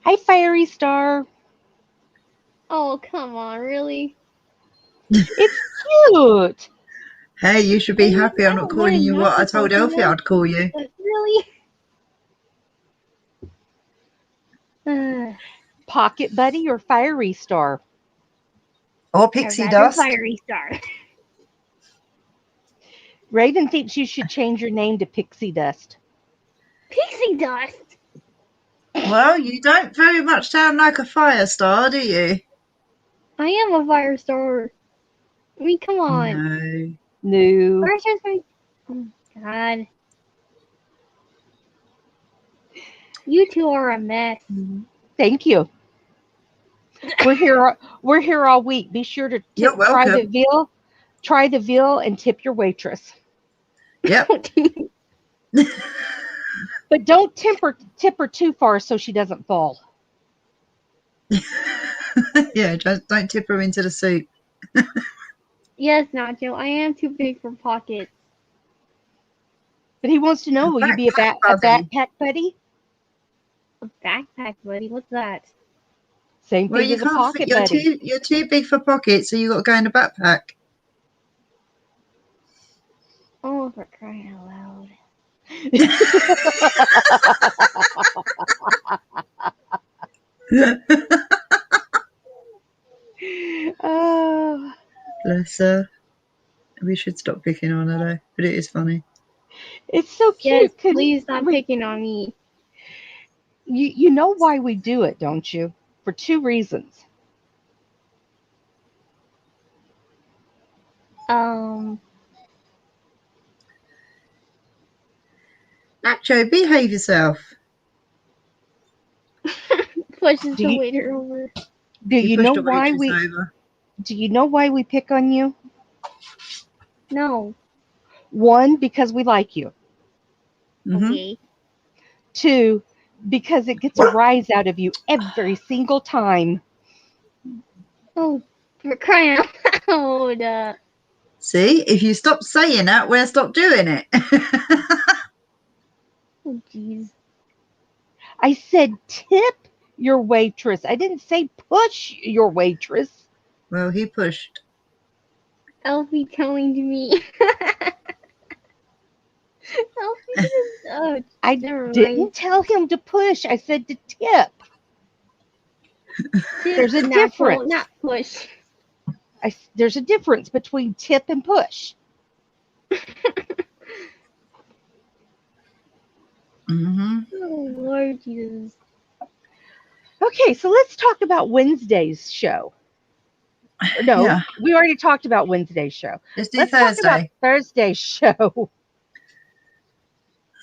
Hi, Fiery Star. Oh, come on, really? It's cute. Hey, you should be happy I'm not calling you what I told Elfie I'd call you. Really? Pocket Buddy or Fiery Star? Or Pixie Dust. Fiery Star. Raven thinks you should change your name to Pixie Dust. Pixie Dust? Well, you don't very much sound like a fire star, do you? I am a fire star. I mean, come on. No. Fire stars are... Oh, God. You two are a mess. Thank you. We're here all week. Be sure to try the veal and tip your waitress. Yep. But don't tip her too far so she doesn't fall. Yeah, just don't tip her into the soup. Yes, Nacho, I am too big for pockets. But he wants to know, will you be a backpack buddy? A backpack buddy? What's that? Same thing as a pocket buddy. You're too big for pockets, so you got to go in a backpack. Oh, for crying out loud. Oh, bless her. We should stop picking on her though, but it is funny. It's so cute. Yes, please stop picking on me. You know why we do it, don't you? For two reasons. Nacho, behave yourself. Pushes the waiter over. Do you know why we pick on you? No. 1, because we like you. Okay. 2, because it gets a rise out of you every single time. Oh, for crying out Hold up. See, if you stop saying that, we'll stop doing it. Oh, jeez. I said tip your waitress. I didn't say push your waitress. Well, he pushed. Elfie coming to me. Elfie didn't. Oh, I never mind. didn't tell him to push. I said to tip. There's a difference. Not push. There's a difference between tip and push. Mm-hmm. Oh, Lord Jesus. Okay, so let's talk about Wednesday's show. No, Yeah. we already talked about Wednesday's show. Let's Talk about Thursday's show.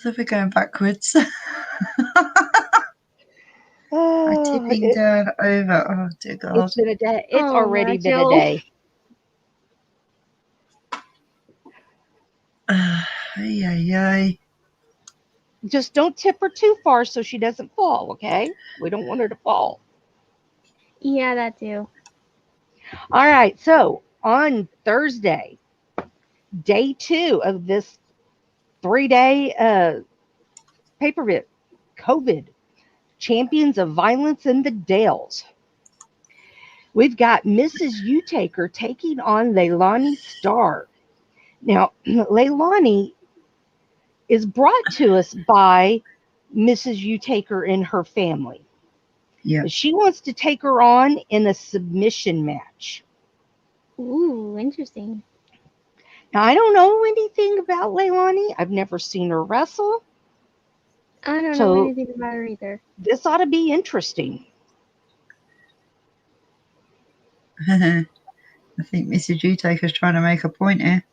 So we're going backwards. Oh, tipping down over. Oh, dear God. It's been a day. It's already been Macho. a day. Ay. Just don't tip her too far so she doesn't fall, okay? We don't want her to fall. Yeah, that too. All right, so on Thursday, day 2 of this 3-day pay-per-view, COVID, Champions of Violence in the Dales. We've got Mrs. Youtaker taking on Leilani Starr. Now, Leilani is brought to us by Mrs. Youtaker and her family. Yeah. She wants to take her on in a submission match. Ooh, interesting. Now, I don't know anything about Leilani. I've never seen her wrestle. I don't know anything about her either. This ought to be interesting. I think Mrs. Youtaker's trying to make a point here.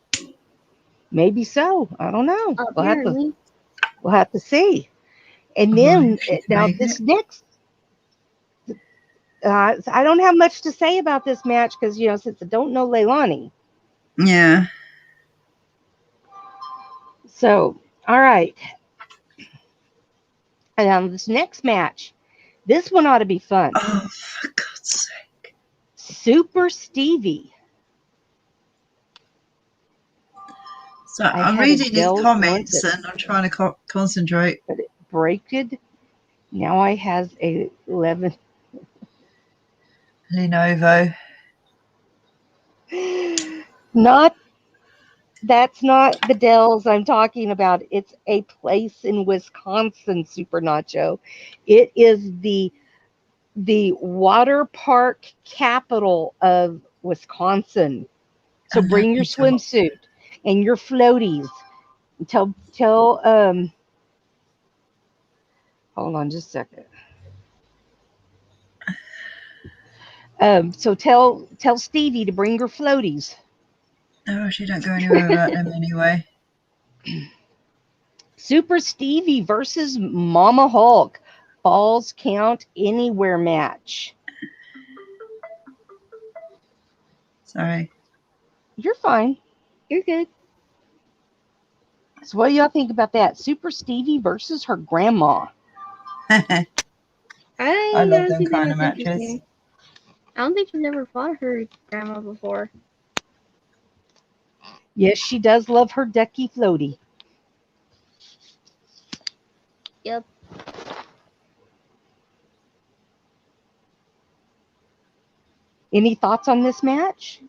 Maybe so. I don't know. Apparently. We'll have to see. And then, now this next, I don't have much to say about this match because, since I don't know Leilani. Yeah. So, all right. And now this next match, this one ought to be fun. Oh, for God's sake. Super Stevie. So I'm reading these comments and I'm trying to concentrate. But it breaked. Now I has a 11. Lenovo. That's not the Dells I'm talking about. It's a place in Wisconsin, Super Nacho. It is the water park capital of Wisconsin. So bring your swimsuit and your floaties. Tell hold on just a second. So tell Stevie to bring her floaties. Oh, she don't go anywhere without them anyway. Super Stevie versus Mama Hulk. Falls count anywhere match. Sorry. You're fine. You're good. So what do y'all think about that? Super Stevie versus her grandma. I love them kind of matches. I don't think she's never fought her grandma before. Yes, she does love her ducky floaty. Yep. Any thoughts on this match?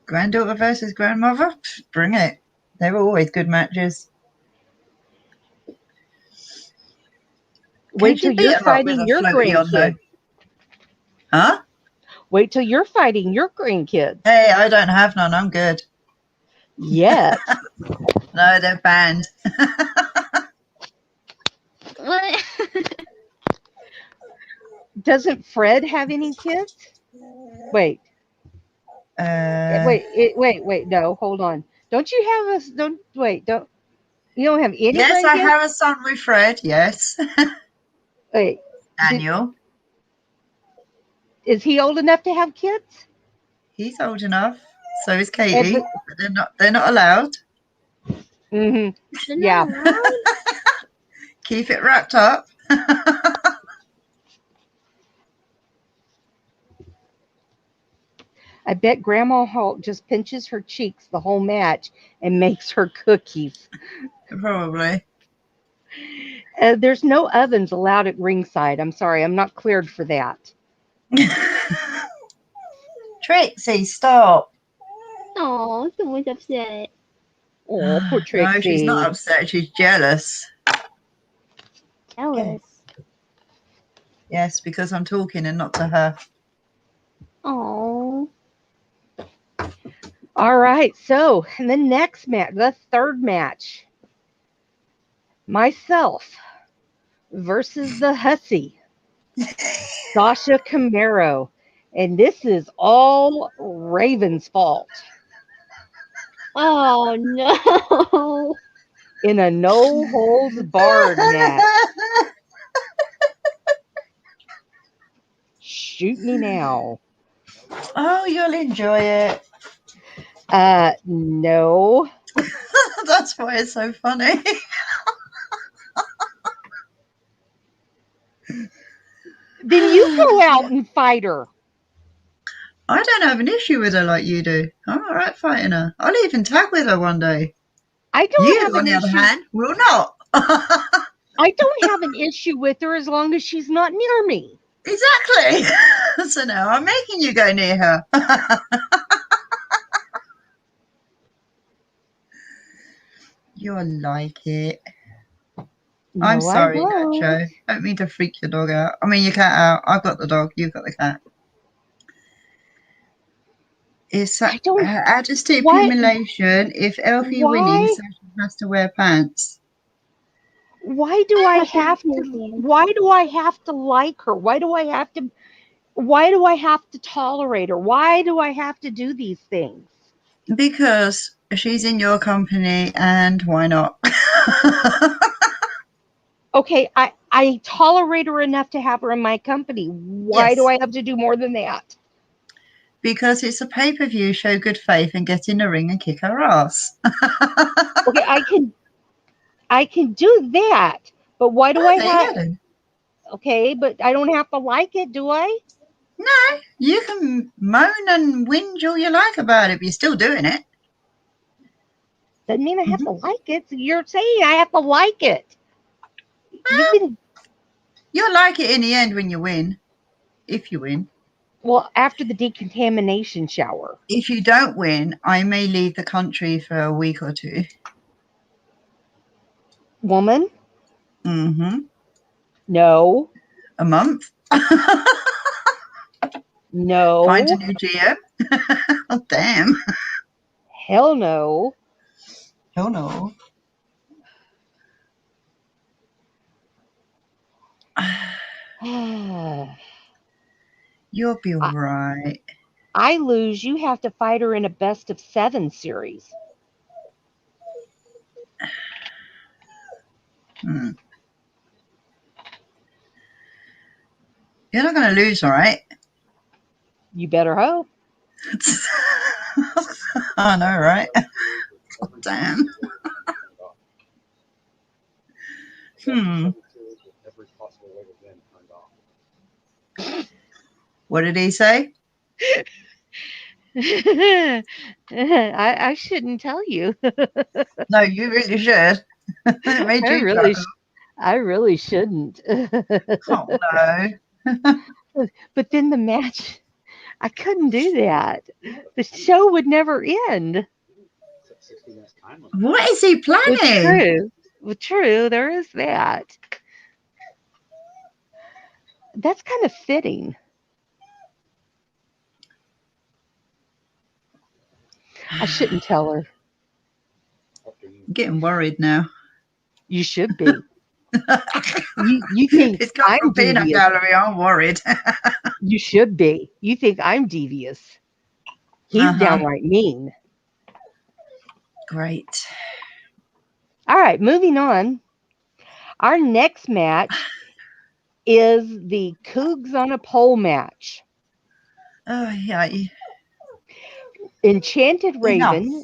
Granddaughter versus grandmother? Bring it. They were always good matches. Wait till you're fighting your grandkids. Huh? Wait till you're fighting your grandkids. Hey, I don't have none. I'm good. Yet. No, they're banned. What? Doesn't Fred have any kids? Wait. Wait. No, hold on. Don't you have a? Don't you don't have any? Yes, grandkids? I have a son with Fred. Yes. Wait. Daniel. Is he old enough to have kids? He's old enough. So is Katie. But they're not allowed. Mm-hmm. Yeah. Keep it wrapped up. I bet Grandma Halt just pinches her cheeks the whole match and makes her cookies. Probably. There's no ovens allowed at ringside. I'm sorry, I'm not cleared for that. Trixie, stop. Oh, someone's upset. Oh, poor Trixie. No, she's not upset. She's jealous. Jealous. Yes, because I'm talking and not to her. Oh. All right, so the next match, the third match, myself versus the hussy, Sasha Camaro, and this is all Raven's fault. Oh no. In a no holds barred match. Shoot me now. Oh, you'll enjoy it. No. That's why it's so funny. Then you go out and fight her. I don't have an issue with her like you do. I'm all right fighting her. I'll even tag with her one day. I don't You, have on an the other issue. hand, will not. I don't have an issue with her as long as she's not near me. Exactly. So now I'm making you go near her. You'll like it. No, I'm sorry, I won't. Nacho. Don't mean to freak your dog out. I mean, your cat out. I've got the dog. You've got the cat. It's I don't. add a stipulation. If Elfie winning, Sasha has to wear pants. Why do I have to? Why do I have to like her? Why do I have to? Why do I have to tolerate her? Why do I have to do these things? Because she's in your company, and why not? Okay, I tolerate her enough to have her in my company. Why do I have to do more than that? Because it's a pay-per-view. Show good faith and get in the ring and kick her ass. Okay, I can do that, but why do I have? Okay, but I don't have to like it, do I? No, you can moan and whinge all you like about it, but you're still doing it. Doesn't mean I have to like it. So you're saying I have to like it. You'll like it in the end when you win. If you win. Well, after the decontamination shower. If you don't win, I may leave the country for a week or two. Woman? Mm-hmm. No. A month? No. Find a new GM? Oh, damn. Hell no. Hell no. You'll be all right. I lose, you have to fight her in a best of 7 series. You're not going to lose, all right? You better hope. I know, right? Oh, damn. What did he say? I shouldn't tell you. No, you really should. It made you I really shouldn't. Oh, no. But then the match, I couldn't do that. The show would never end. What is he planning? True, there is that. That's kind of fitting. I shouldn't tell her. I'm getting worried now. You should be. You think it's got I'm peanut devious. gallery. I'm worried. You should be. You think I'm devious. He's downright mean. Great. All right, moving on. Our next match is the Cougs on a Pole match. Oh, yeah. Enchanted Raven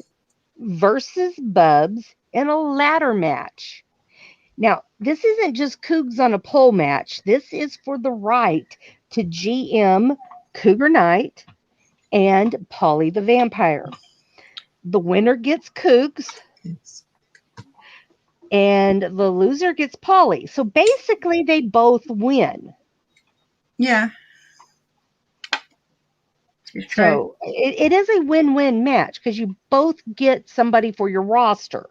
versus Bubs in a ladder match. Now, this isn't just Cougs on a pole match. This is for the right to GM Cougar Night and Paulie the Vampire. The winner gets Cougs, and the loser gets Paulie. So basically, they both win. Yeah. So it is a win-win match because you both get somebody for your roster.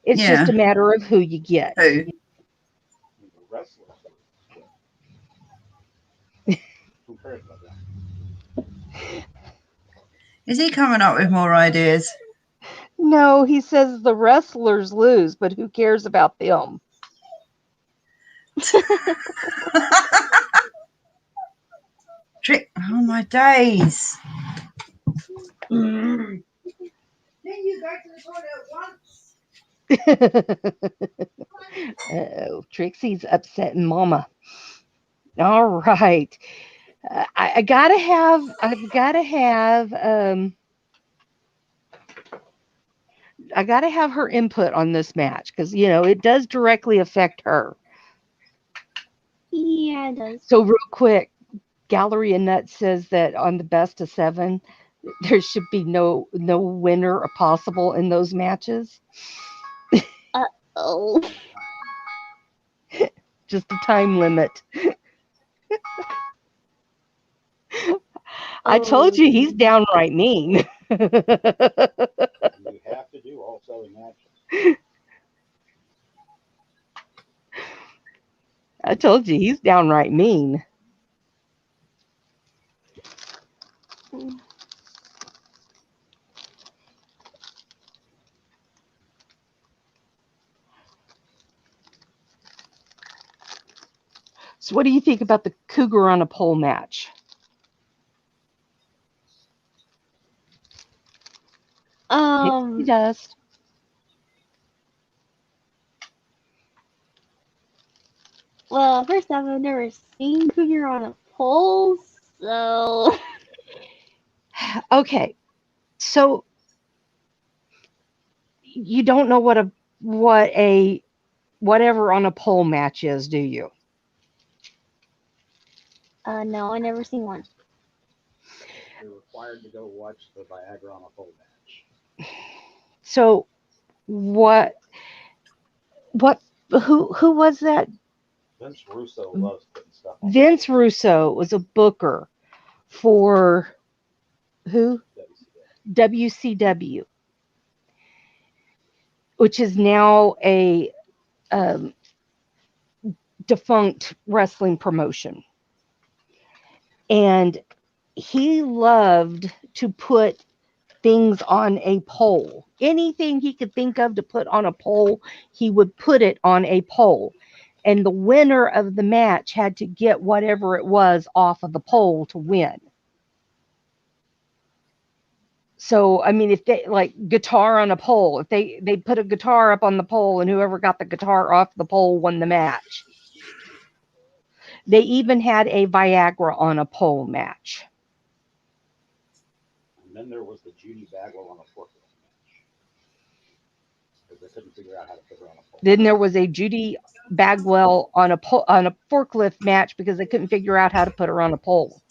It's just a matter of who you get. Who? Is he coming up with more ideas? No, he says the wrestlers lose, but who cares about them? Trick! Oh my days! Can you go to the toilet once? Oh, Trixie's upsetting Mama. All right, I've got to have her input on this match because it does directly affect her. Yeah, it does. So real quick, Gallery and Nuts says that on the best of 7, there should be no winner possible in those matches. Oh. Just a time limit. I told you he's downright mean. You have to do all 7 matches. I told you he's downright mean. So what do you think about the Cougar on a pole match? He does. Well, first off, I've never seen Cougar on a pole, so. Okay, so you don't know what a whatever on a pole match is, do you? No, I never seen one. You're required to go watch the Viagra on a pole match. So who was that? Vince Russo loves putting stuff on. Vince Russo was a booker for who? WCW, which is now a defunct wrestling promotion. And he loved to put things on a pole. Anything he could think of to put on a pole, he would put it on a pole. And the winner of the match had to get whatever it was off of the pole to win. So, I mean, if they like guitar on a pole, if they put a guitar up on the pole and whoever got the guitar off the pole won the match. They even had a Viagra on a pole match. And then there was the Judy Bagwell on a forklift match. Because they couldn't figure out how to put her on a pole. Then there was a Judy Bagwell on a forklift match because they couldn't figure out how to put her on a pole.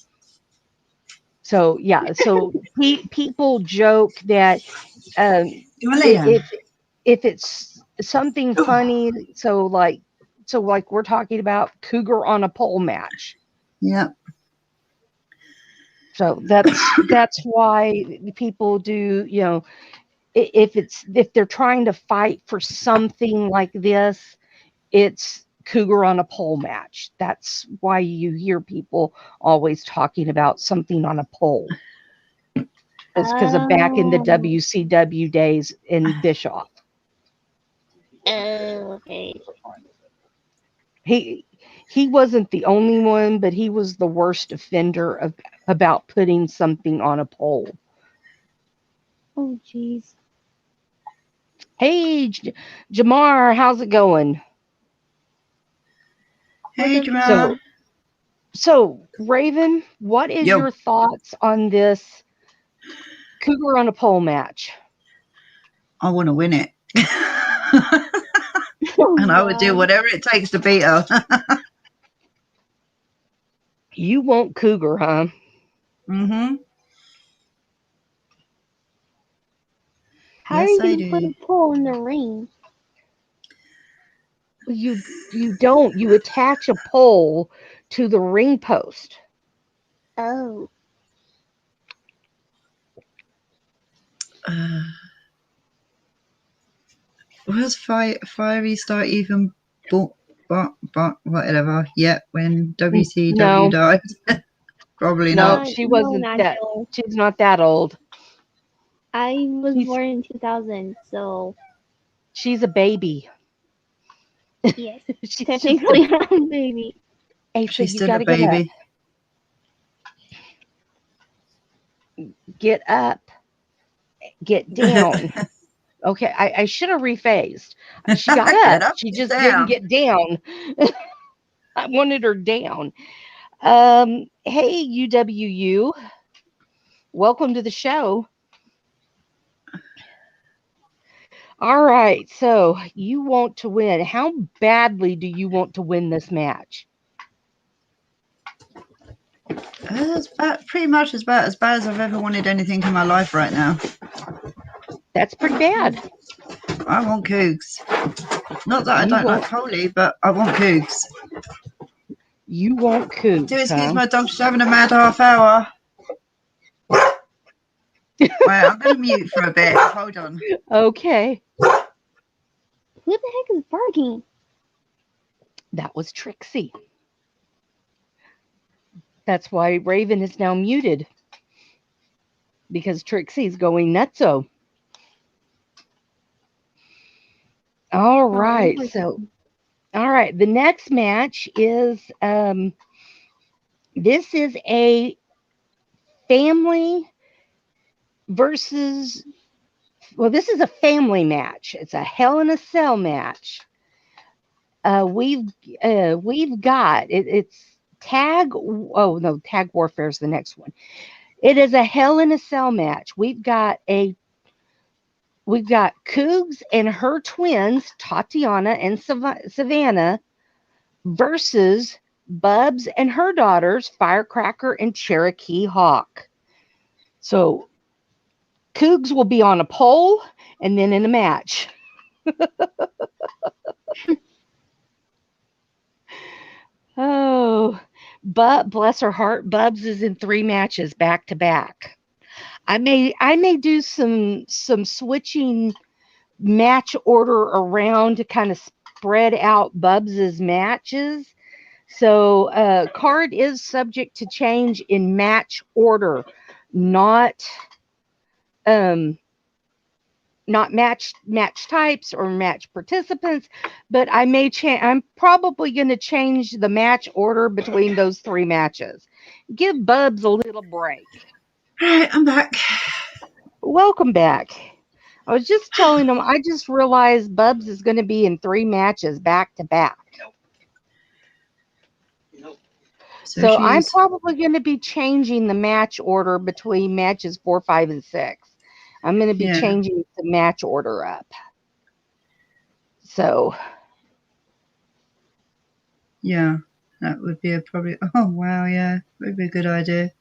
So yeah, so people joke that if it's something funny, so like we're talking about Cougar on a pole match. Yeah. So that's why people do, if they're trying to fight for something like this, it's Cougar on a pole match. That's why you hear people always talking about something on a pole. It's because of back in the WCW days in Bischoff. Okay. He wasn't the only one, but he was the worst offender about putting something on a pole. Oh, jeez. Hey, Jamar, how's it going? Hey, Jamar. So Raven, what is your thoughts on this Cougar on a pole match? I want to win it. And I would do whatever it takes to beat her. You won't cougar, huh? Mm-hmm. How are you going to put a pole in the ring? You don't. You attach a pole to the ring post. Oh. Was Fiery start even whatever yet when WCW died? Probably no, not. she wasn't that. She's not that old. I was born in 2000, so she's a baby. Yes, technically I'm a baby. Hey, so she's you still gotta a baby. Get up. Get down. Okay, I should have rephased. She got up. She just didn't get down. I wanted her down. Hey, UWU. Welcome to the show. All right, so you want to win. How badly do you want to win this match? It's pretty much as bad as I've ever wanted anything in my life right now. That's pretty bad. I want Cougs. Not that I don't like Paulie, but I want Cougs. You want Cougs, Do excuse my dog, she's having a mad half hour. Wait, I'm going to mute for a bit. Hold on. Okay. Who the heck is barking? That was Trixie. That's why Raven is now muted. Because Trixie's going nutso. All right. All right. The next match is this is a family versus, well, this is a family match. It's a Hell in a Cell match. We've got it's tag. Oh no, tag warfare is the next one. It is a Hell in a Cell match. We've got Cougs and her twins, Tatiana and Savannah, versus Bubs and her daughters, Firecracker and Cherokee Hawk. So Cougs will be on a pole and then in a match. Oh, but bless her heart, Bubs is in 3 matches back to back. I may do some switching match order around to kind of spread out Bubs's matches. So card is subject to change in match order, not match types or match participants, but I may I'm probably going to change the match order between those 3 matches. Give Bubs a little break. All right, I'm back. Welcome back. I was just telling them, I just realized Bubs is going to be in 3 matches back to back. Nope. So I'm probably going to be changing the match order between matches 4, 5, and 6. I'm going to be changing the match order up. So. Yeah, that would be probably. Oh, wow. Yeah, would be a good idea.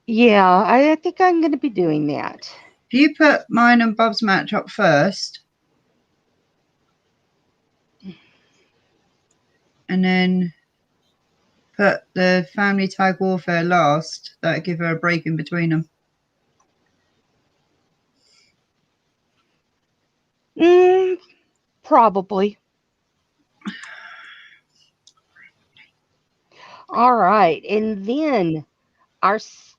Yeah, I think I'm going to be doing that. If you put mine and Bub's match up first, and then put the family tag warfare last, that'll give her a break in between them. Probably. All right, and then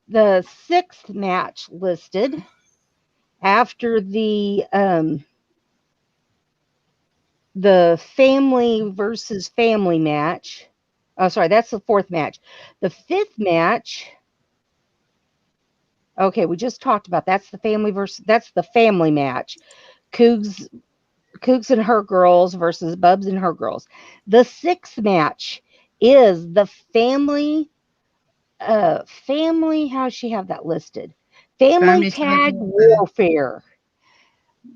the 6th match listed after the family versus family match. Oh, sorry, that's the 4th match. The 5th match. Okay, we just talked about that's the family match. Cougs and her girls versus Bubs and her girls. The 6th match is the family. How does she have that listed? Family tag warfare.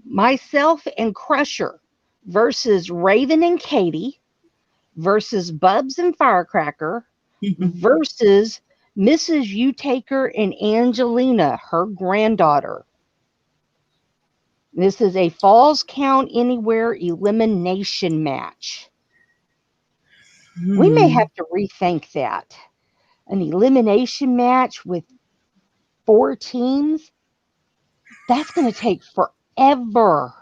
Myself and Crusher versus Raven and Katie versus Bubs and Firecracker versus Mrs. Youtaker and Angelina, her granddaughter. This is a Falls Count Anywhere elimination match. We may have to rethink that. An elimination match with 4 teams? That's going to take forever.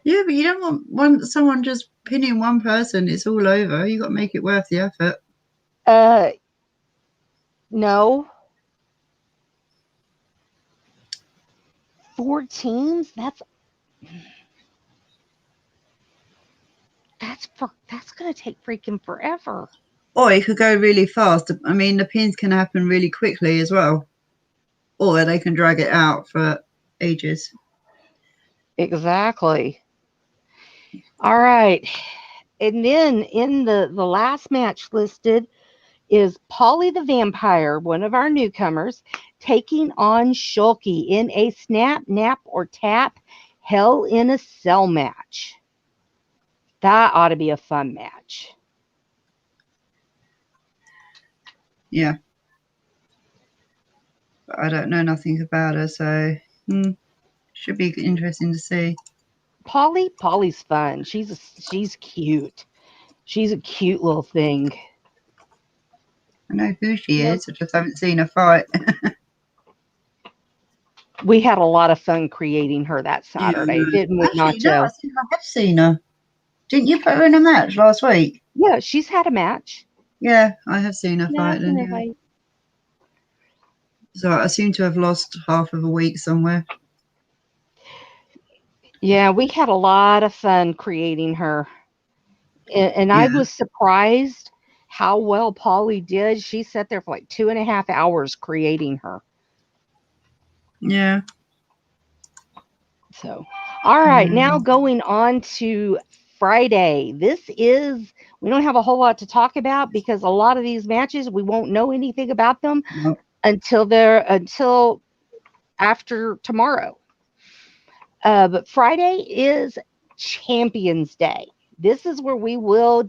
Yeah, but you don't want someone just pinning one person. It's all over. You got to make it worth the effort. No. 4 teams? That's going to take freaking forever. Or it could go really fast. I mean, the pins can happen really quickly as well. Or they can drag it out for ages. Exactly. All right. And then in the last match listed is Paulie the Vampire, one of our newcomers, taking on Shulki in a snap, nap, or tap Hell in a Cell match. That ought to be a fun match. Yeah. But I don't know nothing about her, so should be interesting to see. Paulie's fun. She's cute. She's a cute little thing. I know who she is. I just haven't seen her fight. We had a lot of fun creating her that Saturday, didn't we, Actually, Nacho? no, I think I have seen her. Didn't you put her in a match last week? Yeah, she's had a match. Yeah, I have seen her fight. So I seem to have lost half of a week somewhere. Yeah, we had a lot of fun creating her. And I was surprised how well Paulie did. She sat there for like 2.5 hours creating her. Yeah. So, all right, now going on to Friday. We don't have a whole lot to talk about because a lot of these matches, we won't know anything about them until after tomorrow. But Friday is Champions Day. This is where we will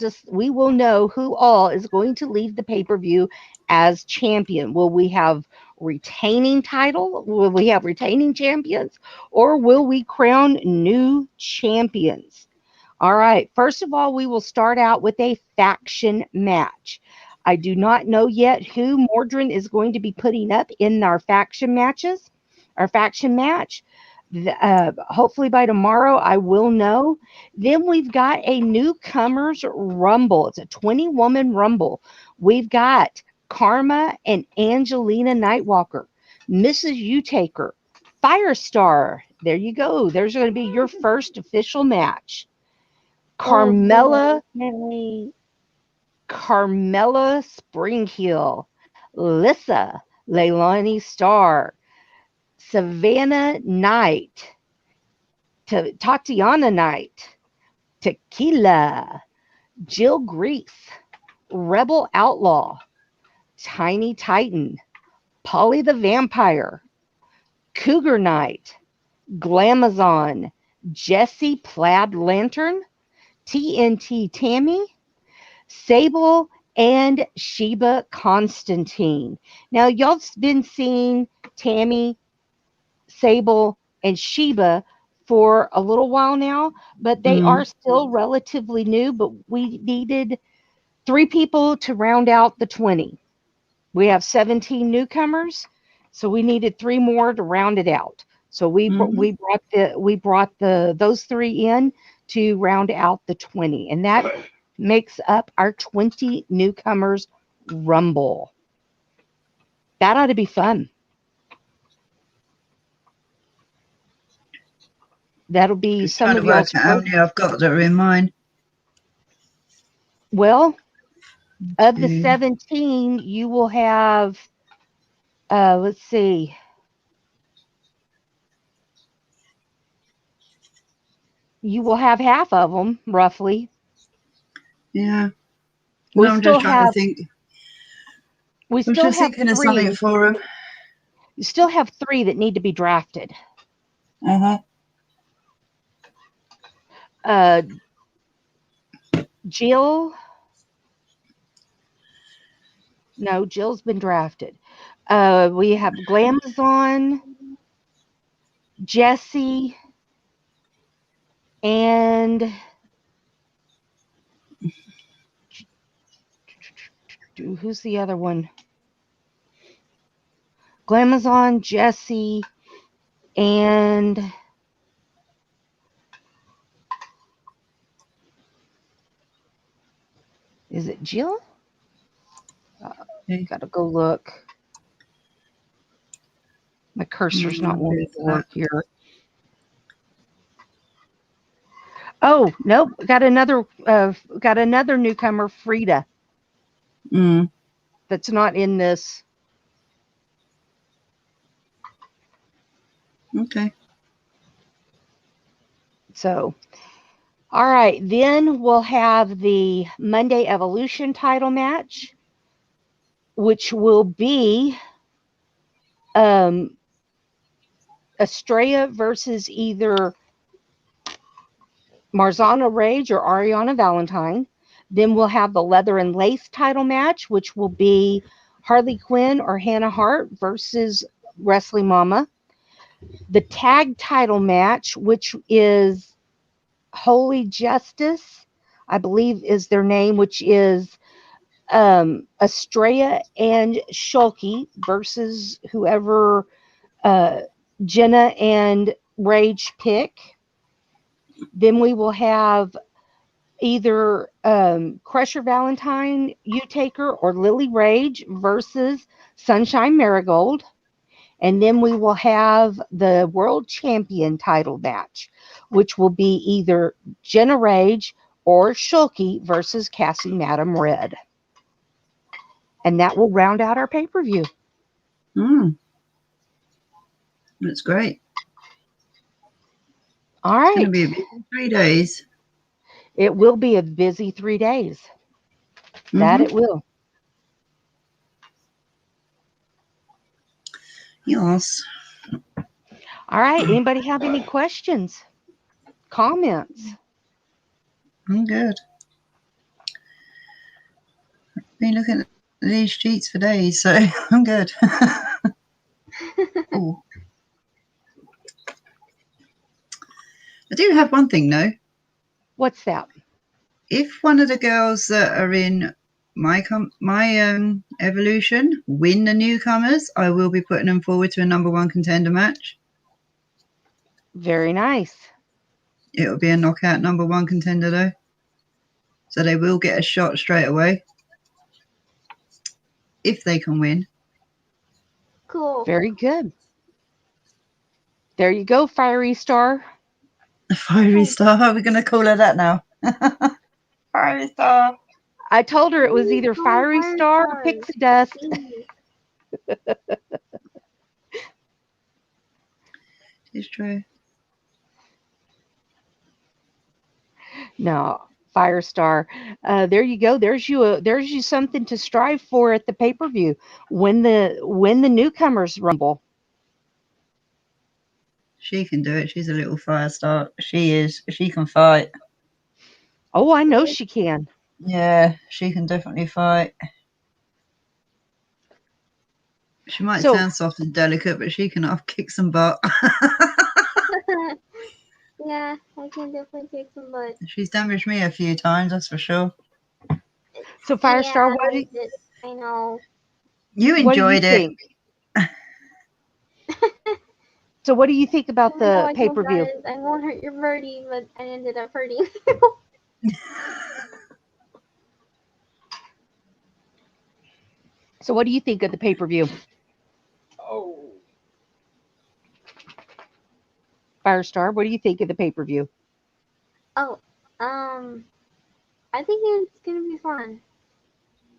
know who all is going to leave the pay-per-view as champion. Will we have retaining title? Will we have retaining champions? Or will we crown new champions? All right. First of all, we will start out with a faction match. I do not know yet who Mordrin is going to be putting up in our faction matches. Our faction match. Hopefully by tomorrow I will know. Then we've got a Newcomers Rumble. It's a 20-woman Rumble. We've got Karma and Angelina Nightwalker, Mrs. Youtaker, Firestar. There you go. There's going to be your first official match. Carmella Springheel, Lissa, Leilani Star, Savannah Knight, Tatiana Knight, Tequila, Jill Grease, Rebel Outlaw, Tiny Titan, Paulie the Vampire, Cougar Knight, Glamazon, Jesse Plaid Lantern, TNT Tammy, Sable, and Sheba Constantine. Now, y'all been seeing Tammy, Sable, and Sheba for a little while now, but they are still relatively new, but we needed 3 people to round out the 20. We have 17 newcomers, so we needed 3 more to round it out. So we brought those 3 in to round out the 20, and that makes up our 20 newcomers Rumble. That ought to be fun. That'll be Just some trying of to work y'all's. out how many I've got that are in mine. Well, of the 17, you will have. Let's see. You will have half of them, roughly. Yeah. No, I'm just trying to think. We still have thinking of something for them. You still have 3 that need to be drafted. Jill. No, Jill's been drafted. We have Glamazon, Jesse, and who's the other one? Glamazon, Jesse, and is it Jill? Gotta go look. My cursor's not wanting to work here. Oh, nope. Got another newcomer, Frida. That's not in this. Okay. So, all right. Then we'll have the Monday Evolution title match, which will be Estrella versus either Marzona Rage or Ariana Valentine. Then we'll have the Leather and Lace title match, which will be Harley Quinn or Hannah Hart versus Wrestling Mama. The tag title match, which is Holy Justice, I believe is their name, which is Estrella and Shulki versus whoever Jenna and Rage pick. Then we will have either Crusher Valentine, Youtaker, or Lily Rage versus Sunshine Marigold. And then we will have the World Champion title match, which will be either Jenna Rage or Shulki versus Cassie Madam Red. And that will round out our pay-per-view. That's great. All right. It's going to be a busy 3 days. It will be a busy 3 days. That it will. Yes. All right. Anybody have any questions? Comments? I'm good. I've been looking at these sheets for days, so I'm good. Ooh. I do have one thing, though. What's that? If one of the girls that are in my evolution win the newcomers, I will be putting them forward to a #1 contender match. Very nice. It will be a knockout #1 contender, though. So they will get a shot straight away. If they can win. Cool. Very good. There you go, Fiery Star. Fiery Star. Are we going to call her that now? Fiery Star. I told her it was either Fiery Star or Pixie Dust. It's true. No, Firestar. There you go. There's you something to strive for at the pay-per-view. Win the Newcomers Rumble. She can do it. She's a little Firestar. She is. She can fight. Oh, I know she can. Yeah, she can definitely fight. She might sound soft and delicate, but she can kick some butt. Yeah, I can definitely kick some butt. She's damaged me a few times, that's for sure. So Firestar, yeah, I know. You enjoyed it. So what do you think about the pay-per-view? I won't hurt your birdie, but I ended up hurting. So what do you think of the pay-per-view? Oh. Firestar, what do you think of the pay-per-view? Oh, I think it's gonna be fun.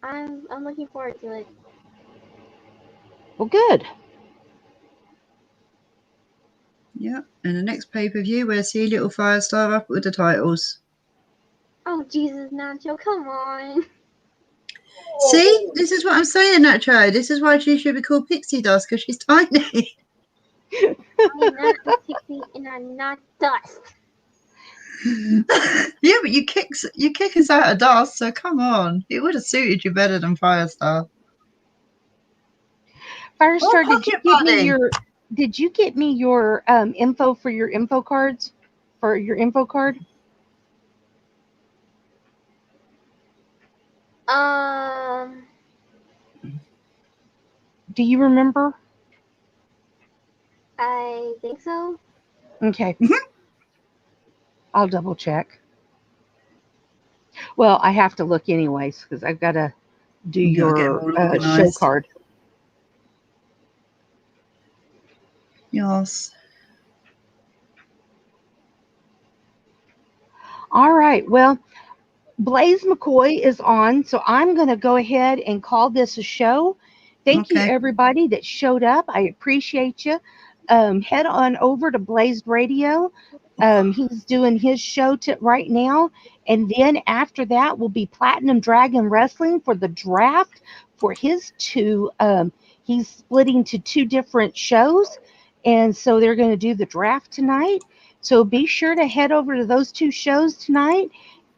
I'm looking forward to it. Well, good. Yeah, and the next pay-per-view, we'll see little Firestar up with the titles. Oh, Jesus, Nacho, come on. See? This is what I'm saying, Nacho. This is why she should be called Pixie Dust, because she's tiny. I'm not a pixie and I'm not dust. Yeah, but you kick us out of dust, so come on. It would have suited you better than Firestar. Firestar, Oh, did you get me your info for your info cards? For your info card? Do you remember? I think so. Okay. I'll double check. Well, I have to look anyways because I've got to do your show card. Yes. All right. Well, Blaze McCoy is on, so I'm going to go ahead and call this a show. Thank you, everybody that showed up. I appreciate you. Head on over to Blazed Radio. He's doing his show right now. And then after that will be Platinum Dragon Wrestling for the draft for his two. He's splitting to two different shows. And so they're going to do the draft tonight. So be sure to head over to those two shows tonight.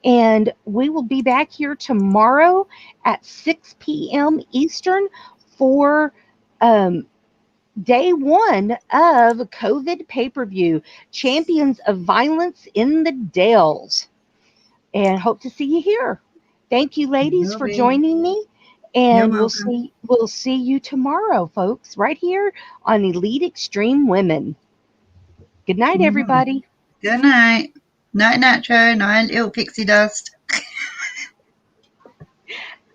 And we will be back here tomorrow at 6 p.m. Eastern for day one of COVID pay-per-view, Champions of Violence in the Dells. And hope to see you here. Thank you, ladies, for joining me. And we'll see you tomorrow, folks, right here on Elite Extreme Women. Good night, everybody. Good night. Night, Nacho. Night, little pixie dust.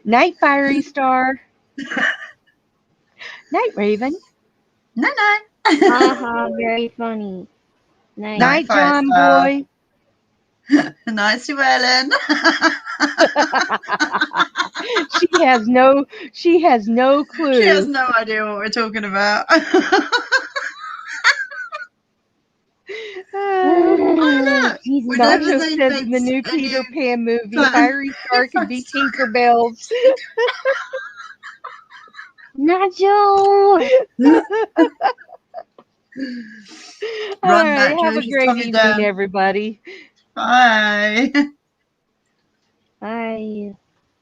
Night, Fiery Star. Night, Raven. Night. Very funny. Night, John Boy. Night, Sue Ellen. She has no clue. She has no idea what we're talking about. Nacho says in the new Peter Pan movie, Fiery Star could be Tinkerbells. Nacho! All right, have a great evening, everybody. Bye. Bye.